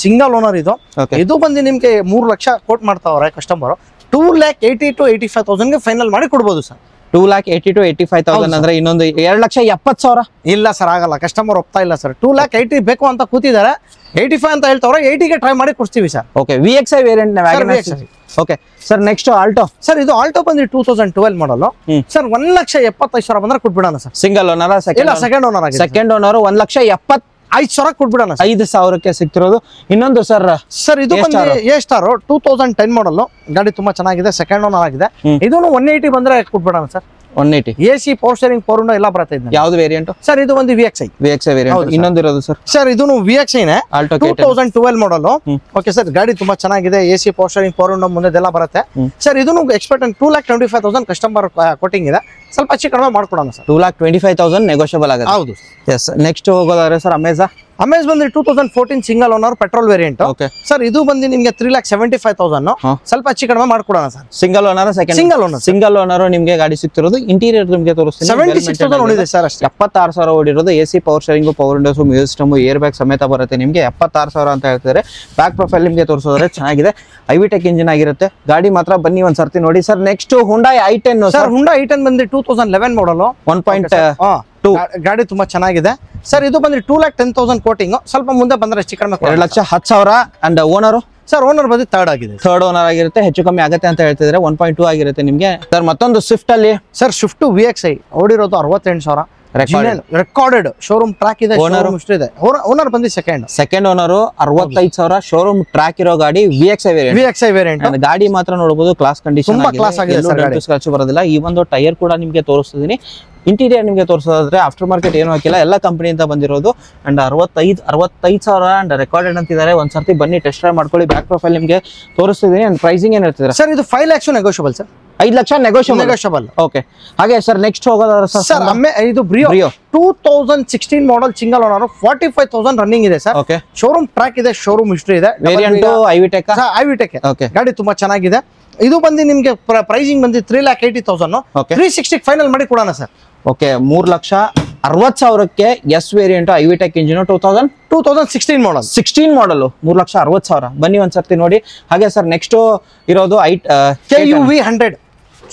ಸಿಂಗಲ್ ಓನರ್ ಇದು. ಇದು ಬಂದು ನಿಮ್ಗೆ 3 ಲಕ್ಷ ಕೋಟ್ ಮಾಡ್ತಾವ್ರೆ ಕಸ್ಟಮರ್. 2,80,000 to 85,000 ಫೈನಲ್ ಮಾಡಿ ಕೊಡ್ಬೋದು ಸರ್. 2,80,000 to 85,000 ಅಂದ್ರೆ ಇನ್ನೊಂದು 2,70,000? ಇಲ್ಲ ಸರ್, ಆಗಲ್ಲ. ಕಸ್ಟಮರ್ ಒಪ್ತಾ ಇಲ್ಲ ಸರ್. 2,80,000 ಬೇಕು ಅಂತ ಕೂತಿದ್ದಾರೆ. 85 ಅಂತ ಹೇಳ್ತಾವ್ರೆ. 80ಗೆ ಟ್ರೈ ಮಾಡಿ ಕೊಡ್ತೀವಿ sir. Okay. VXI variant. Okay sir. Next Alto. Sir ಇದು ಆಲ್ಟೋ ಬಂದು 2012 ಮಾಡಲ್ ಸರ್. 1,75,000 ಬಂದ್ರೆ ಕೊಟ್ಬಿಡೋಣ sir. Single owner? Second owner ಆಗಿದೆ. ಸೆಕೆಂಡ್ ಓನರ್ 1,75,000 ಕೊಟ್ಬಿಡೋಣ. 5,000 ಸಿಗ್ತಿರೋದು. ಇನ್ನೊಂದು ಸರ್ ಇದು ಬಂದು A ಸ್ಟಾರ್ 2010 ಮಾಡಲ್. ಗಾಡಿ ತುಂಬಾ ಚೆನ್ನಾಗಿದೆ. ಸೆಕೆಂಡ್ ಓನರ್ ಆಗಿದೆ. ಇದನ್ನು 180 ಬಂದ್ರೆ ಕೊಟ್ಬಿಡೋಣ sir. 180 AC power steering power window ಎಲ್ಲ ಬರುತ್ತೆ. ಯಾವ್ದು ವೇರಿಯಂಟ್ ಸರ್? ಇದು ಒಂದು VXI ವೇರಿಯಂಟ್. ಇನ್ನೊಂದು ಇರೋದು ಸರ್? ಸರ್ ಇದನ್ನು VXI ನೇ, ಆಲ್ಟೋ 2012 ಮಾಡಲ್. Okay sir. ಗಾಡಿ ತುಂಬಾ ಚೆನ್ನಾಗಿದೆ. AC power steering power window ಮುಂದೆ ಎಲ್ಲ ಬರುತ್ತೆ ಸರ್. ಇದನ್ನು ಎಕ್ಸ್ಪೆಕ್ಟ್ 2,25,000 ಕಸ್ಟಮರ್ ಕೋಟಿಂಗ್ ಇದೆ. ಸ್ವಲ್ಪ ಹೆಚ್ಚು ಕಡಿಮೆ ಮಾಡ್ಕೊಡೋಣ ಸರ್. 2,25,000 ನೆಗೋಷಿಯಬಲ್ ಆಗುತ್ತೆ. ಹೌದು. ಎಸ್. ನೆಕ್ಸ್ಟ್ ಹೋಗೋದಾದ್ರೆ ಸರ್ ಅಮೇಜ್ ಬಂದು 2014 single owner, petrol variant. Sir ಇದು ಬಂದು ನಿಮ್ಗೆ 3,75,000 ಸ್ವಲ್ಪ ಹೆಚ್ಚು ಕಡಿಮೆ ಮಾಡ್ಕೊಡೋಣ sir. Single owner? Single owner ನಿಮ್ಗೆ ಗಾಡಿ ಸಿಗ್ತಿರೋದು. ಇಂಟೀರಿಯರ್ ನಿಮ್ಗೆ ತೋರಿಸ್ತೀನಿ. 76,000 ಓಡಿದೆ ಸರ್ ಅಷ್ಟೇ. 76,000 ಓಡಿರೋದು. AC power steering, power windows, music system, air bag ಸಮೇತ ಬರುತ್ತೆ. ನಿಮ್ಗೆ 76,000 ಅಂತ ಹೇಳ್ತಾರೆ. ಬ್ಯಾಕ್ ಪ್ರೊಫೈಲ್ ನಿಮ್ಗೆ ತೋರಿಸೋದ್ರೆ ಚೆನ್ನಾಗಿದೆ. ಐವಿಟೆಕ್ ಇಂಜಿನ್ ಆಗಿರುತ್ತೆ. ಗಾಡಿ ಮಾತ್ರ ಬನ್ನಿ ಒಂದ್ಸರ್ತಿ ನೋಡಿ sir. Next Hyundai i10 sir. Hyundai i10 ಬಂದು 2011 ಮಾಡಲ್, 1.2 ಗಾಡಿ ತುಂಬಾ ಚೆನ್ನಾಗಿದೆ ಸರ್. ಇದು ಬಂದ್ರೆ 2,10,000 ಕೋಟಿಂಗ್. ಸ್ವಲ್ಪ ಮುಂದೆ ಬಂದ್ರೆ ಹೆಚ್ಚು ಕಡಿಮೆ 2,10,000. And owner sir? ಓನರ್ ಬಂದು ಥರ್ಡ್ ಓನರ್ ಆಗಿರುತ್ತೆ. ಹೆಚ್ಚು ಕಮ್ಮಿ ಆಗುತ್ತೆ ಅಂತ ಹೇಳ್ತಿದ್ರೆ. 1.2 ಆಗಿರುತ್ತೆ ನಿಮ್ಗೆ ಸರ್. ಮತ್ತೊಂದು ಸ್ವಿಫ್ಟ್ ಅಲ್ಲಿ sir, Swift VXI ಓಡಿರೋದು 68,000. Recorded showroom track ಇದೆ. ಓನರ್ ಬಂದು ಸೆಕೆಂಡ್ ಓನರ್ 65,000. ಶೋರೂಮ್ ಟ್ರ್ಯಾಕ್ ಇರೋ ಗಾಡಿ VXI ವೇರಿಯಂಟ್. ಗಾಡಿ ಮಾತ್ರ ನೋಡಬಹುದು ಕ್ಲಾಸ್ ಕಂಡೀಷನ್, ಸ್ಕ್ರಾಚ್ ಬರೋದಿಲ್ಲ. ಈ ಒಂದು ಟೈರ್ ಕೂಡ ನಿಮ್ಗೆ ತೋರಿಸ್ತಿದೀನಿ. ಇಂಟೀರಿಯರ್ ನಿಮಗೆ ತೋರಿಸೋದಾದ್ರೆ ಆಫ್ಟರ್ ಮಾರ್ಕೆಟ್ ಏನು ಹಾಕಿಲ್ಲ, ಎಲ್ಲ ಕಂಪನಿಯಿಂದ ಬಂದಿರೋದು. ಅಂಡ್ 65,000 ಅಂಡ್ ರೆಕಾರ್ಡೆಡ್ ಅಂತಿದ್ದಾರೆ. ಒಂದ್ಸರ್ತಿ ಬನ್ನಿ ಟೆಸ್ಟ್ ಡ್ರೈವ್ ಮಾಡ್ಕೊಳ್ಳಿ. ಬ್ಯಾಕ್ ಪ್ರೊಫೈಲ್ ನಿಮಗೆ ತೋರಿಸ್ತಿದ್ದೀನಿ. ಅಂಡ್ ಪ್ರೈಸಿಂಗ್ ಏನ್ ಹೇಳ್ತಿದ್ದಾರೆ ಸರ್? ಇದು 5 lakhs negotiable sir. 5 lakh negotiable. Okay, ಹಾಗೆ ಸರ್ ನೆಕ್ಸ್ಟ್ ಹೋಗೋದಾದ್ರೆ ಸರ್ ಇದು Brio 2016 model single owner, 45,000 running ಇದೆ ಸರ್. ಓಕೆ, ಶೋರೂಮ್ ಟ್ರ್ಯಾಕ್ ಇದೆ, ಶೋರೂಮ್ ಹಿಸ್ಟ್ರಿ ಇದೆ. Variant i-VTEC. ಓಕೆ, ಗಾಡಿ ತುಂಬಾ ಚೆನ್ನಾಗಿದೆ. ಇದು ಬಂದು ನಿಮ್ಗೆ ಪ್ರೈಸಿಂಗ್ ಬಂದು 3,80,000. 360 ಫೈನಲ್ ಮಾಡಿ ಕೊಡೋಣ ಸರ್. ಓಕೆ, 3,60,000ಕ್ಕೆ S variant iVTEC engine 2016 model 16 model 3,60,000. ಬನ್ನಿ ಒಂದ್ಸರ್ತಿ ನೋಡಿ. ಹಾಗೆ ಸರ್ ನೆಕ್ಸ್ಟ್ ಇರೋದು KUV 100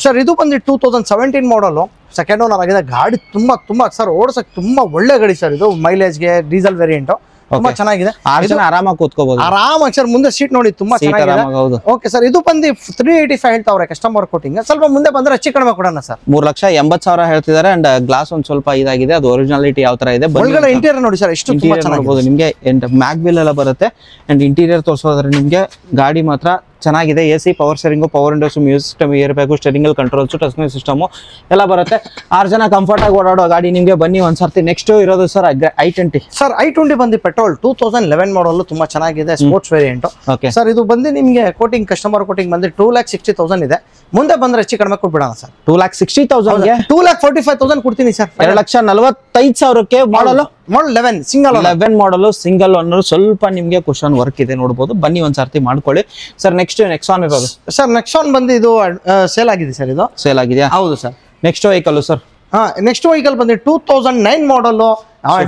ಸರ್. ಇದು ಬಂದು 2017 ಮಾಡಲ್, ಸೆಕೆಂಡ್ ಓನರ್ ಆಗಿದೆ. ಗಾಡಿ ತುಂಬಾ ಸರ್ ಓಡಿಸಕ್ ತುಂಬಾ ಒಳ್ಳೆ ಗಾಡಿ ಸರ್. ಇದು ಮೈಲೇಜ್ಗೆ ಡೀಸೆಲ್ ವೇರಿಯಂಟ್ ತುಂಬಾ ಚೆನ್ನಾಗಿದೆ. 6 ಜನ ಆರಾಮಾಗಿ ಕೂತ್ಕೋಬಹುದು. ಆರಾಮಾಗಿ ಸರ್. ಮುಂದೆ ಸೀಟ್ ನೋಡಿ ತುಂಬಾ ಚೆನ್ನಾಗಿದೆ. ಓಕೆ ಸರ್, ಇದು ಬಂದು 385 ಹೇಳ್ತಾವ್ರೆ ಕಸ್ಟಮರ್ ಕೋಟಿಂಗ್. ಸ್ವಲ್ಪ ಮುಂದೆ ಬಂದ್ರೆ ಹೆಚ್ಚು ಕಡಿಮೆ ಕೊಡೋಣ ಸರ್. 3,80,000 ಹೇಳ್ತಿದ್ದಾರೆ. ಅಂಡ್ ಗ್ಲಾಸ್ ಒಂದ್ ಸ್ವಲ್ಪ ಇದಾಗಿದೆ, ಅದು ಒರಿಜಿನಾಲಿಟಿ ಯಾವ ತರ ಇದೆ. ಒಳಗಡೆ ಇಂಟೀರಿಯರ್ ನೋಡಿ ಸರ್, ಎಷ್ಟು ತುಂಬಾ ಚೆನ್ನಾಗಿದೆ. ನಿಮ್ಗೆ ಮ್ಯಾಗ್ ಬಿಲ್ ಎಲ್ಲ ಬರುತ್ತೆ. ಅಂಡ್ ಇಂಟೀರಿಯರ್ ತೋರಿಸೋದ್ರೆ ನಿಮ್ಗೆ ಗಾಡಿ ಮಾತ್ರ ಚೆನ್ನಾಗಿದೆ. AC, power steering, power windows, music system, air bag, steering controls, touch screen system ಎಲ್ಲ ಬರುತ್ತೆ. 6 ಜನ ಕಂಫರ್ಟ್ ಆಗಿ ಓಡಾಡೋ ಗಾಡಿ ನಿಮ್ಗೆ. ಬನ್ನಿ ಒಂದ್ಸರ್ತಿ. ನೆಕ್ಸ್ಟ್ ಇರೋದು ಸರ್ i20 ಸರ್. i20 ಬಂದು ಪೆಟ್ರೋಲ್ 2011 ಮಾಡಲ್, ತುಂಬಾ ಚೆನ್ನಾಗಿದೆ, ಸ್ಪೋರ್ಟ್ಸ್ ವೇರಿಯಂಟ್. ಓಕೆ ಸರ್, ಇದು ಬಂದು ನಿಮ್ಗೆ ಕೋಟಿಂಗ್ ಕಸ್ಟಮರ್ ಕೋಟಿಂಗ್ ಬಂದು 2,60,000 ಇದೆ. ಮುಂದೆ ಬಂದ್ರೆ ಹೆಚ್ಚು ಕಡಿಮೆ ಕೊಟ್ಬಿಡೋಣ ಸರ್. 2,60,000ಗೆ 2,45,000 ಕೊಡ್ತೀನಿ ಸರ್. 2,45,000ಕ್ಕೆ ಮಾಡಲ್ 11 ಸಿಂಗಲ್ 11 ಮಾಡಲ್ ಸಿಂಗಲ್ ಓನರ್. ಸ್ವಲ್ಪ ನಿಮ್ಗೆ ಕ್ವಶನ್ ವರ್ಕ್ ಇದೆ ನೋಡಬಹುದು. ಬನ್ನಿ ಒಂದ್ಸರ್ತಿ ಮಾಡ್ಕೊಳ್ಳಿ ಸರ್. ನೆಕ್ಸ್ಟ್ ನೆಕ್ಸಾನ್ ಇರೋದು ಸರ್. ನೆಕ್ಸಾನ್ ಬಂದು ಇದು ಸೇಲ್ ಆಗಿದೆ ಸರ್. ಇದು ಸೇಲ್ ಆಗಿದೆಯಾ? ಹೌದು sir. Next vehicle sir. Next vehicle ಬಂದು 2009 ಮಾಡಲ್,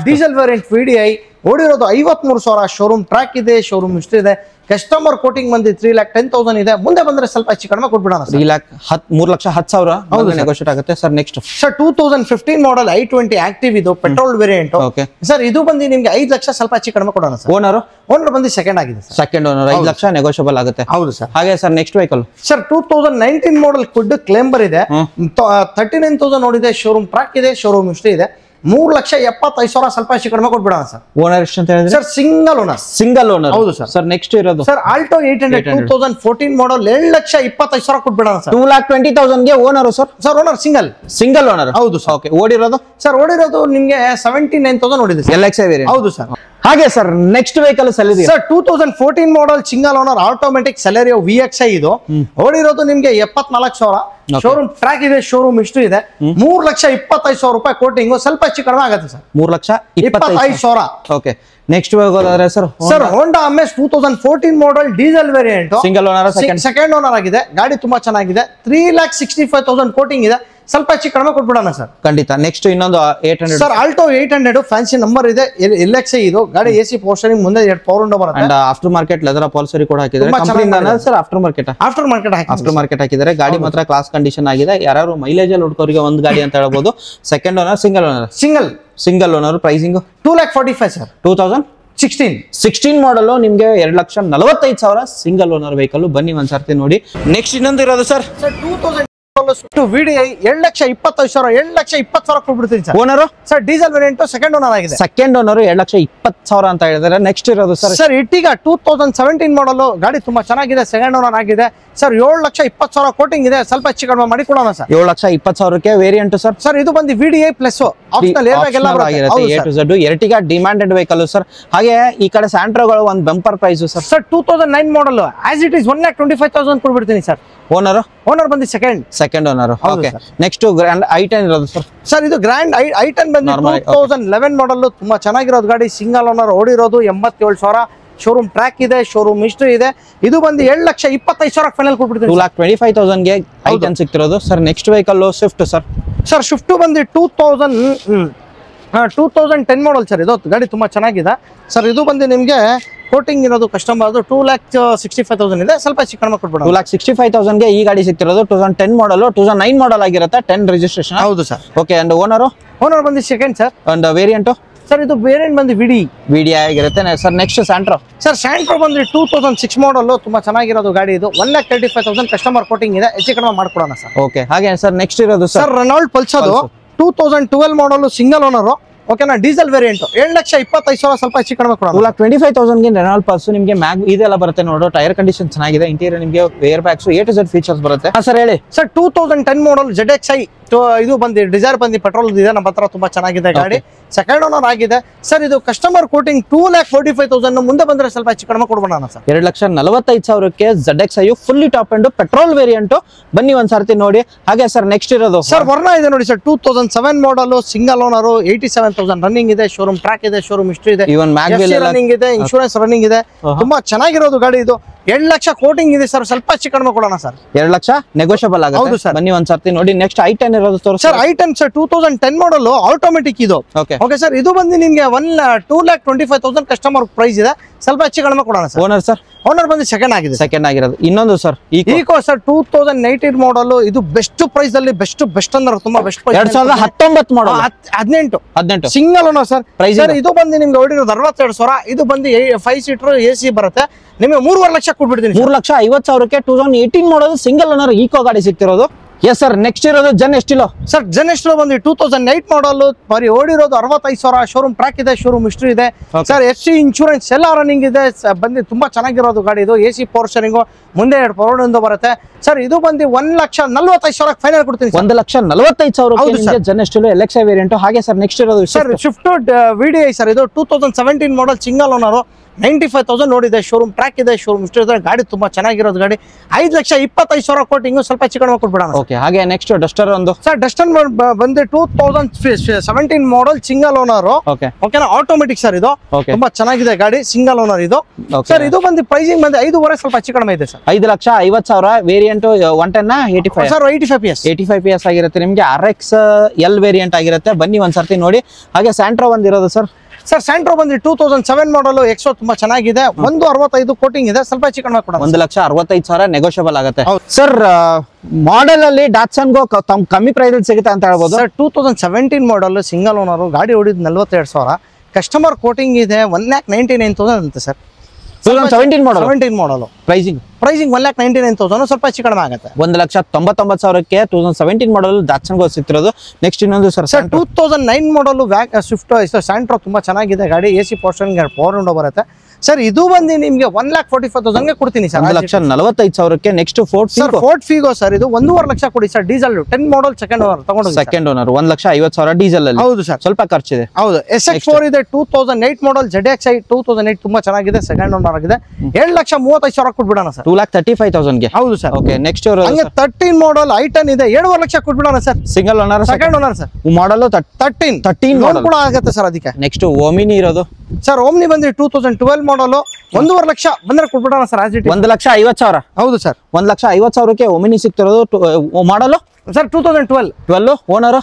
ಡೀಸೆಲ್ ವೇರಿಯಂಟ್, VDI. ಓಡಿರೋದು 53,000. ಶೋರೂಮ್ ಟ್ರ್ಯಾಕ್ ಇದೆ, ಶೋರೂಮ್ ಹಿಸ್ಟ್ರಿ ಇದೆ. ಕಸ್ಟಮರ್ ಕೋಟಿಂಗ್ ಬಂದು 3,10,000 ಇದೆ. ಮುಂದೆ ಬಂದ್ರೆ ಸ್ವಲ್ಪ ಹೆಚ್ಚು ಕಡಿಮೆ ಕೊಟ್ಬಿಡೋಣ. 3,10,000 ನೆಗೋಷಿಯೇಟ್ ಆಗುತ್ತೆ sir. Next sir 2015 model i20 active, ಇದು ಪೆಟ್ರೋಲ್ ವೇರಿಯಂಟ್. ಓಕೆ ಸರ್, ಇದು ಬಂದು ನಿಮ್ಗೆ 5 ಲಕ್ಷ ಸ್ವಲ್ಪ ಹೆಚ್ಚು ಕಡಿಮೆ ಕೊಡೋಣ ಸರ್. ಓನರ್ ಬಂದು ಸೆಕೆಂಡ್ ಆಗಿದೆ. ಸೆಕೆಂಡ್ ಓನರ್ 5 ಲಕ್ಷ ನೆಗೋಷಿಯಬಲ್ ಆಗುತ್ತೆ. ಹೌದು ಸರ್. ಹಾಗೆ ಸರ್ ನೆಕ್ಸ್ಟ್ ವೆಹಿಕಲ್ ಸರ್ 2019 ಮಾಡಲ್ ಕುಡ್ ಕ್ಲೇಂಬರ್ ಇದೆ, 39,000 ನೋಡಿದೆ. ಶೋರೂಮ್ ಟ್ರ್ಯಾಕ್ ಇದೆ, ಶೋರೂಮ್ ಹಿಸ್ಟ್ರಿ ಇದೆ. 3,75,000 ಸ್ವಲ್ಪ ಹೆಚ್ಚು ಕಡಿಮೆ ಕೊಟ್ಬಿಡೋಣ ಸರ್. ಓನರ್ ಎಷ್ಟು ಅಂತ ಹೇಳಿದ್ರೆ ಸರ್? Single owner. ಹೌದು ಸರ್. ಸರ್ ನೆಕ್ಸ್ಟ್ ಇರೋದು ಸರ್ ಆಲ್ಟೋ 800 2014 ಮಾಡಲ್, 7,25,000 ಕೊಟ್ಬಿಡೋಣ ಸರ್. 2,20,000ಗೆ owner sir. Sir owner single owner. ಹೌದು ಸರ್. ಓಕೆ, ಓಡಿರೋದು ಸರ್? ಓಡಿರೋದು ನಿಮ್ಗೆ 79,000 ನೋಡಿದೆ ಸರ್. LXi variant. ಹೌದು ಸರ್. ಹಾಗೆ sir next vehicle Celerio sir 2014 model single owner automatic Celerio VXi. ಇದು ಓಡಿರೋದು ನಿಮ್ಗೆ 74,000. ಶೋರೂಮ್ ಟ್ರ್ಯಾಕ್ ಇದೆ, ಶೋರೂಮ್ ಹಿಸ್ಟ್ರಿ ಇದೆ. 3,25,000 ರೂಪಾಯಿ ಕೋಟಿಂಗ್. ಸ್ವಲ್ಪ ಹೆಚ್ಚು ಕಡಿಮೆ ಆಗುತ್ತೆ ಸರ್. 3,25,000. ಓಕೆ, ನೆಕ್ಸ್ಟ್ ಹೋಗೋದಾದ್ರೆ ಸರ್ ಹೋಂಡಾ ಅಮೇಸ್ 2014 ಮಾಡಲ್ diesel variant, single owner, second owner ಆಗಿದೆ. ಗಾಡಿ ತುಂಬಾ ಚೆನ್ನಾಗಿದೆ. 3,65,000 ಕೋಟಿಂಗ್ ಇದೆ. ಸ್ವಲ್ಪ ಹೆಚ್ಚು ಕಡಿಮೆ ಕೊಟ್ಬಿಡೋಣ ಸರ್. ಖಂಡಿತ. ನೆಕ್ಸ್ಟ್ ಇನ್ನೊಂದು 800 ಸರ್. ಆಲ್ಟೋ 800 ಫ್ಯಾನ್ಸಿ ನಂಬರ್ ಇದೆ, LXi. ಇದು ಗಾಡಿ AC ಪವರ್ ಸ್ಟೇರಿಂಗ್, ಮುಂದೆ 2 ಪವರ್ ವಿಂಡೋ ಬರುತ್ತೆ. ಅಂಡ್ ಆಫ್ಟರ್ ಮಾರ್ಕೆಟ್ ಲೆದರ್ ಅಪಾಲ್ಸರಿ ಕೂಡ ಹಾಕಿದ್ದಾರೆ. ಸರ್ ಆಫ್ಟರ್ ಮಾರ್ಕೆಟ್ ಹಾಕಿದ್ದಾರೆ. ಗಾಡಿ ಮಾತ್ರ ಕ್ಲಾಸ್ ಕಂಡೀಷನ್ ಆಗಿದೆ. ಯಾರು ಮೈಲೇಜ್ ಅಲ್ಲಿ ಹುಡುಕೋರಿಗೆ ಒಂದು ಗಾಡಿ ಅಂತ ಹೇಳ್ಬೋದು. Second owner, single owner. Pricing 2,45,000 sir. 2016 ಮಾಡಲ್ ನಿಮ್ಗೆ 2,45,000 ಸಿಂಗಲ್ ಓನರ್ ವೆಹಿಕಲ್. ಬನ್ನಿ ಒಂದ್ಸರ್ತಿ ನೋಡಿ. ನೆಕ್ಸ್ಟ್ ಇನ್ನೊಂದು ಇರೋದು ಸರ್ VDI 7,25,000 7,20,000 ಕೊಟ್ಬಿಡ್ತೀನಿ ಸರ್. Owner sir diesel variant, second owner ಆಗಿದೆ. ಸೆಕೆಂಡ್ ಓನರ್ 7,20,000 ಅಂತ ಹೇಳಿದ್ದಾರೆ. ನೆಕ್ಸ್ಟ್ ಇರೋದು ಸರ್ ಇಟ್ಟಿಗ 2017 ಮಾಡಲ್, ಗಾಡಿ ತುಂಬಾ ಚೆನ್ನಾಗಿದೆ, ಸೆಕೆಂಡ್ ಓನರ್ ಆಗಿದೆ. ಸರ್ 7,20,000 ಕೋಟಿಂಗ್ ಇದೆ. ಸ್ವಲ್ಪ ಹೆಚ್ಚು ಕಡಿಮೆ ಮಾಡಿ ಕೊಡೋಣ ಸರ್. 7,20,000ಕ್ಕೆ ವೇರಿಯಂಟ್ ಸರ್. ಸರ್ ಇದು ಬಂದು VDI plus optional air bag ಎಲ್ಲ ಆಗಿರುತ್ತೆ. A to Z Ertiga demanded vehicle sir. ಹಾಗೆ ಈ ಕಡೆ ಸ್ಯಾಂಟ್ರೋಗಳು ಒಂದು bumper price sir. Sir 2009 model as it is 1,25,000 ಕೊಡ್ಬಿಡ್ತೀನಿ ಸರ್. ಓನರ್ ಬಂದು second owner. Okay, next grand i10 ಇರೋದು ಸರ್. ಸರ್ ಇದು ಗ್ರ್ಯಾಂಡ್ i10 ಬಂದು 2011 ಮಾಡಲ್, ತುಂಬಾ ಚೆನ್ನಾಗಿರೋದು ಗಾಡಿ. ಸಿಂಗಲ್ ಓನರ್, ಓಡಿರೋದು 87,000. ಶೋರೂಮ್ ಟ್ರ್ಯಾಕ್ ಇದೆ, ಶೋರೂಮ್ ಹಿಸ್ಟ್ರಿ ಇದೆ. ಇದು ಬಂದು 7,25,000 ಫೈನಲ್ ಕೊಟ್ಬಿಡ್ತೀನಿ. 2,25,000ಗೆ i10 ಸಿಗ್ತಿರೋದು sir. Next vehicle Swift sir. Sir Swift ಬಂದು 2010 ಮಾಡಲ್ ಸರ್. ಇದು ಗಾಡಿ ತುಂಬಾ ಚೆನ್ನಾಗಿದೆ ಸರ್. ಇದು ಬಂದು ನಿಮ್ಗೆ ಕೋಟಿಂಗ್ ಇರೋದು ಕಸ್ಟಮರ್ 2,65,000 ಇದೆ. ಸ್ವಲ್ಪ ಕಡಿಮೆ ಕೊಟ್ಬಿಡೋಣ. 2,65,000ಗೆ ಈ ಗಾಡಿ ಸಿಗ್ತಿರೋದು. 2010 ಮಾಡಲ್, 2009 ಮಾಡಲ್ ಆಗಿರುತ್ತೆ. 10 ರಿಜಿಸ್ಟ್ರೇಷನ್. ಹೌದು ಸರ್. ಓಕೆ, ಅಂಡ್ ಓನರ್ ಬಂದು second sir. End variant sir ಇದು ವೇರಿಯಂಟ್ ಬಂದು VDI ಆಗಿರುತ್ತೆ ಸರ್. ನೆಕ್ಸ್ಟ್ ಸ್ಯಾಂಟ್ರೋ ಬಂದು 2006 ಮಾಡಲ್, ತುಂಬಾ ಚೆನ್ನಾಗಿರೋದು ಗಾಡಿ. ಇದು 1,35,000 ಕಸ್ಟಮರ್ ಕೋಟಿಂಗ್ ಇದೆ. ಹೆಚ್ಚು ಕಡಿಮೆ ಮಾಡ್ಕೊಡೋಣ ಸರ್. ಓಕೆ, ಹಾಗೆ ಸರ್ ನೆಕ್ಸ್ಟ್ ಇರೋದು sir Renault Pulsar 2012 model, single owner. ಓಕೆನಾ, ಡೀಸೆಲ್ ವೇರಿಯಂಟ್ 7,25,000 ಸ್ವಲ್ಪ ಹೆಚ್ಚು ಕಡಿಮೆ ಕೊಡೋಣ. 2,25,000ಗೆ ರೆನಾಲ್ಡ್ ಪಲ್ಸ್ ನಿಮಗೆ ಮ್ಯಾಗ್ ಇದೆಲ್ಲ ಬರುತ್ತೆ ನೋಡೋ. ಟೈರ್ ಕಂಡೀಷನ್ ಚೆನ್ನಾಗಿದೆ. ಇಂಟೀರಿಯರ್ ನಿಮಗೆ air bags A to Z features ಬರುತ್ತೆ. ಸರ್ ಹೇಳಿ ಸರ್ 2010 ಮಾಡಲ್ ZXi ಇದು ಬಂದು ಡಿಸೈರ್ ಬಂದು ಪೆಟ್ರೋಲ್ ಇದೆ ನಮ್ಮ ಹತ್ರ ತುಂಬಾ ಚೆನ್ನಾಗಿದೆ ಗಾಡಿ ಸೆಕೆಂಡ್ ಓನರ್ ಆಗಿದೆ ಸರ್ ಇದು ಕಸ್ಟಮರ್ ಕೋಟಿಂಗ್ 2,45,000 ಮುಂದೆ ಬಂದ್ರೆ ಸ್ವಲ್ಪ ಹೆಚ್ಚು ಕಡಿಮೆ ಕೊಡ್ಬೋಣ ಸರ್ 2,45,000ಕ್ಕೆ ZXi fully top and petrol variant ಬನ್ನಿ ಒಂದ್ಸರ್ತಿ ನೋಡಿ ಹಾಗೆ ಸರ್ ನೆಕ್ಸ್ಟ್ ಇರೋದು ಸರ್ ವರ್ಣ ಇದೆ ನೋಡಿ ಸರ್ 2007 ಮಾಡಲ್ ಸಿಂಗಲ್ ಓನರ್ 87,000 ರನ್ನಿಂಗ್ ಇದೆ ಶೋರೂಮ್ ಟ್ರ್ಯಾಕ್ ಇದೆ ಶೋರೂಮ್ ಹಿಸ್ಟ್ರಿ ಇದೆ ಇವನ್ ರನ್ನಿಂಗ್ ಇದೆ ಇನ್ಶೂರೆನ್ಸ್ ರನ್ನಿಂಗ್ ಇದೆ ತುಂಬಾ ಚೆನ್ನಾಗಿರೋದು ಗಾಡಿ ಇದು 2 ಲಕ್ಷ ಕೋಟಿಂಗ್ ಇದೆ ಸರ್ ಸ್ವಲ್ಪ ಹೆಚ್ಚು ಕಡಿಮೆ ಕೊಡೋಣ ಸರ್ 2 ಲಕ್ಷ ನೆಗೋಷಿಯಬಲ್ ಆಗುತ್ತೆ ಬನ್ನಿ ಒಂದ್ಸರ್ತಿ ನೋಡಿ ನೆಕ್ಸ್ಟ್ i10 ಇರೋದು ತೋರಿಸಿ ಸರ್ i10 ಸರ್ 2010 ಮಾಡಲ್ ಆಟೋಮೆಟಿಕ್ ಇದು ಓಕೆ ಸರ್ ಇದು ಬಂದು ನಿಮಗೆ 1,25,000 ಕಸ್ಟಮರ್ ಪ್ರೈಸ್ ಇದೆ ಸ್ವಲ್ಪ ಹೆಚ್ಚು ಕಡಿಮೆ ಕೊಡೋಣ ಸರ್ ಓನರ್ ಬಂದು ಸೆಕೆಂಡ್ ಆಗಿರೋದು ಇನ್ನೊಂದು ಸರ್ ಈಕೋ ಸರ್ 2018 ಮಾಡಲ್ ಇದು ಬೆಸ್ಟ್ ಪ್ರೈಸ್ ಅಲ್ಲಿ ಬೆಸ್ಟ್ ಅಂದ್ರೆ ತುಂಬಾ ಬೆಸ್ಟ್ 2019 ಮಾಡಲ್ 18 ಸಿಂಗಲ್ ಓನರ್ ಸರ್ ಪ್ರೈಸ್ ಇದು ಬಂದು ನಿಮ್ಗೆ ಹೊಡಿರೋದು 62,000 ಇದು ಬಂದು 5 ಸೀಟರ್ AC ಬರುತ್ತೆ ನಿಮಗೆ 3.5 ಲಕ್ಷ ಕೊಟ್ಬಿಡ್ತೀನಿ 3,50,000ಕ್ಕೆ 2018 ಮಾಡಲ್ ಸಿಂಗಲ್ ಓನರ್ ಈಕೋ ಗಾಡಿ ಸಿಗ್ತಿರೋದು ಎಸ್ ಸರ್ ನೆಕ್ಸ್ಟ್ ಇರೋದು Zen Estilo sir Zen Estilo ಬಂದು 2008 ಮಾಡಲ್ ಬರೀ ಓಡಿರೋದು 65,000 ಶೋರೂಮ್ ಟ್ರ್ಯಾಕ್ ಇದೆ ಶೋರೂಮ್ ಹಿಸ್ಟ್ರಿ ಇದೆ ಸರ್ FC ಇನ್ಶೂರೆನ್ಸ್ ಎಲ್ಲ ರನ್ನಿಂಗ್ ಇದೆ ಬಂದು ತುಂಬಾ ಚೆನ್ನಾಗಿರೋದು ಗಾಡಿ ಇದು AC ಪವರ್ ಸ್ಟೀರಿಂಗ್ ಮುಂದೆ 2 ಪವರ್ ವಿಂಡೋ ಬರುತ್ತೆ ಸರ್ ಇದು ಬಂದು 1,45,000 ಫೈನಲ್ ಕೊಡ್ತೀನಿ 1,45,000 ಜನ್ ಎಸ್ಟಿಲೋ LXi ವೇರಿಯಂಟ್ ಹಾಗೆ ಸರ್ ನೆಕ್ಸ್ಟ್ ಇರೋದು ಸರ್ ಸ್ವಿಫ್ಟ್ VDI ಸರ್ ಇದು 2017 ಮಾಡಲ್ ಸಿಂಗಲ್ ಓನರ್ 95,000 ನೋಡಿದೆ ಶೋರೂಮ್ ಟ್ರ್ಯಾಕ್ ಇದೆ ಶೋರೂಮ್ ಹಿಸ್ಟ್ರಿ ಇದೆ ಗಾಡಿ ತುಂಬಾ ಚೆನ್ನಾಗಿರೋದು ಗಾಡಿ 5,25,000 ಕೋಟಿಂಗ್ ಸ್ವಲ್ಪ ಹೆಚ್ಚು ಕಡಿಮೆ ಕೊಟ್ಬಿಡೋಣ ಓಕೆ ಹಾಗೆ ನೆಕ್ಸ್ಟ್ ಡಸ್ಟರ್ ಒಂದು ಸರ್ ಡಸ್ಟರ್ ಬಂದು 2017 ಮಾಡಲ್ ಸಿಂಗಲ್ ಓನರ್ ಓಕೆನಾ ಆಟೋಮೆಟಿಕ್ ಸರ್ ಇದು ತುಂಬಾ ಚೆನ್ನಾಗಿದೆ ಗಾಡಿ ಸಿಂಗಲ್ ಓನರ್ ಇದು ಸರ್ ಇದು ಬಂದು ಪ್ರೈಸಿಂಗ್ ಬಂದು 5.5 ಸ್ವಲ್ಪ ಹೆಚ್ಚು ಕಡಿಮೆ ಇದೆ ಸರ್ 5,50,000 ವೇರಿಯಂಟ್ 110 ಸರ್ 85 PS ಆಗಿರುತ್ತೆ ನಿಮಗೆ RX L ವೇರಿಯಂಟ್ ಆಗಿರುತ್ತೆ ಬನ್ನಿ ಒಂದ್ಸರ್ತಿ ನೋಡಿ ಹಾಗೆ ಸ್ಯಾಂಟ್ರೋ ಒಂದಿರೋದು ಸರ್ ಸ್ಯಾಂಟ್ರೋ ಬಂದು 2007 ಮಾಡಲ್ ಎಕ್ಸೋ ತುಂಬಾ ಚೆನ್ನಾಗಿದೆ 165 ಕೋಟಿಂಗ್ ಇದೆ ಸ್ವಲ್ಪ ಹೆಚ್ಚು ಕಡಿಮೆ ಕೊಡೋಣ 1,65,000 ನೆಗೋಷಿಯಬಲ್ ಆಗುತ್ತೆ ಸರ್ ಮಾಡೆಲ್ ಅಲ್ಲಿ ಡಾಟ್ಸನ್ಗೋ ಕಮ್ಮಿ ಪ್ರೈಸ್ ಅಲ್ಲಿ ಸಿಗುತ್ತೆ ಅಂತ ಹೇಳ್ಬೋದು ಸರ್ 2017 ಮಾಡಲ್ ಸಿಂಗಲ್ ಓನರ್ ಗಾಡಿ ಹೊಡಿದ್ 42,000 ಕಸ್ಟಮರ್ ಕೋಟಿಂಗ್ ಇದೆ 1,99,000 ಅಂತೆ ಸರ್ 17 ಮಾಡಲ್ ಪ್ರೈಸಿಂಗ್ 1,99,000 ಸ್ವಲ್ಪ ಹೆಚ್ಚು ಕಡಿಮೆ ಆಗುತ್ತೆ 1,99,000ಕ್ಕೆ 2017 ಮಾಡಲ್ ಡಾಟ್ಸನ್ಗೋ ಸಿಗ್ತಿರೋದು ನೆಕ್ಸ್ಟ್ ಇನ್ನೊಂದು ಸರ್ 2009 ಮಾಡಲ್ ಸ್ವಿಫ್ಟ್ ಸ್ಯಾಂಟ್ರೋ ತುಂಬಾ ಚೆನ್ನಾಗಿದೆ ಗಾಡಿ AC power steering power window ಬರುತ್ತೆ ಸರ್ ಇದು ಬಂದು ನಿಮಗೆ 1,45,000 ಕೊಡ್ತೀನಿ ಸರ್ 1,45,000ಕ್ಕೆ ನೆಕ್ಸ್ಟ್ ಫೋರ್ಟ್ ಫಿಗೋ ಸರ್ ಇದು 1.5 ಲಕ್ಷ ಕೊಡಿ sir diesel 10 model second owner ತಗೊಂಡು ಸೆಕೆಂಡ್ ಓನರ್ 1,50,000 ಡೀಸೆಲ್ ಅಲ್ಲಿ ಹೌದು ಸರ್ ಸ್ವಲ್ಪ ಖರ್ಚಿದೆ ಹೌದು SX4 ಇದೆ 2008 ಮಾಡಲ್ ZXi 2008 ತುಂಬಾ ಚೆನ್ನಾಗಿದೆ ಸೆಕೆಂಡ್ ಓನರ್ ಆಗಿದೆ 7,35,000 ಕೊಟ್ಬಿಡೋಣ ಸರ್ 2,35,000ಗೆ ಹೌದು ಸರ್ ಓಕೆ ನೆಕ್ಸ್ಟ್ ಹಂಗೆ 13 ಮಾಡಲ್ i10 ಇದೆ 7.5 ಲಕ್ಷ ಕೊಟ್ಬಿಡೋಣ sir single owner second owner sir model 13 model ಕೂಡ ಆಗುತ್ತೆ ಸರ್ ಅದಕ್ಕೆ ನೆಕ್ಸ್ಟ್ ಓಮಿನಿ ಇರೋದು ಸರ್ ಓಮ್ನಿ ಬಂದು 2012 ಮಾಡಲ್ 1.5 ಲಕ್ಷ ಬಂದ್ರೆ ಕೊಟ್ಬಿಡೋಣ ಸರ್ 1,50,000 ಹೌದು ಸರ್ 1,50,000ಕ್ಕೆ ಓಮಿನಿ ಸಿಗ್ತಿರೋದು model sir 2012 owner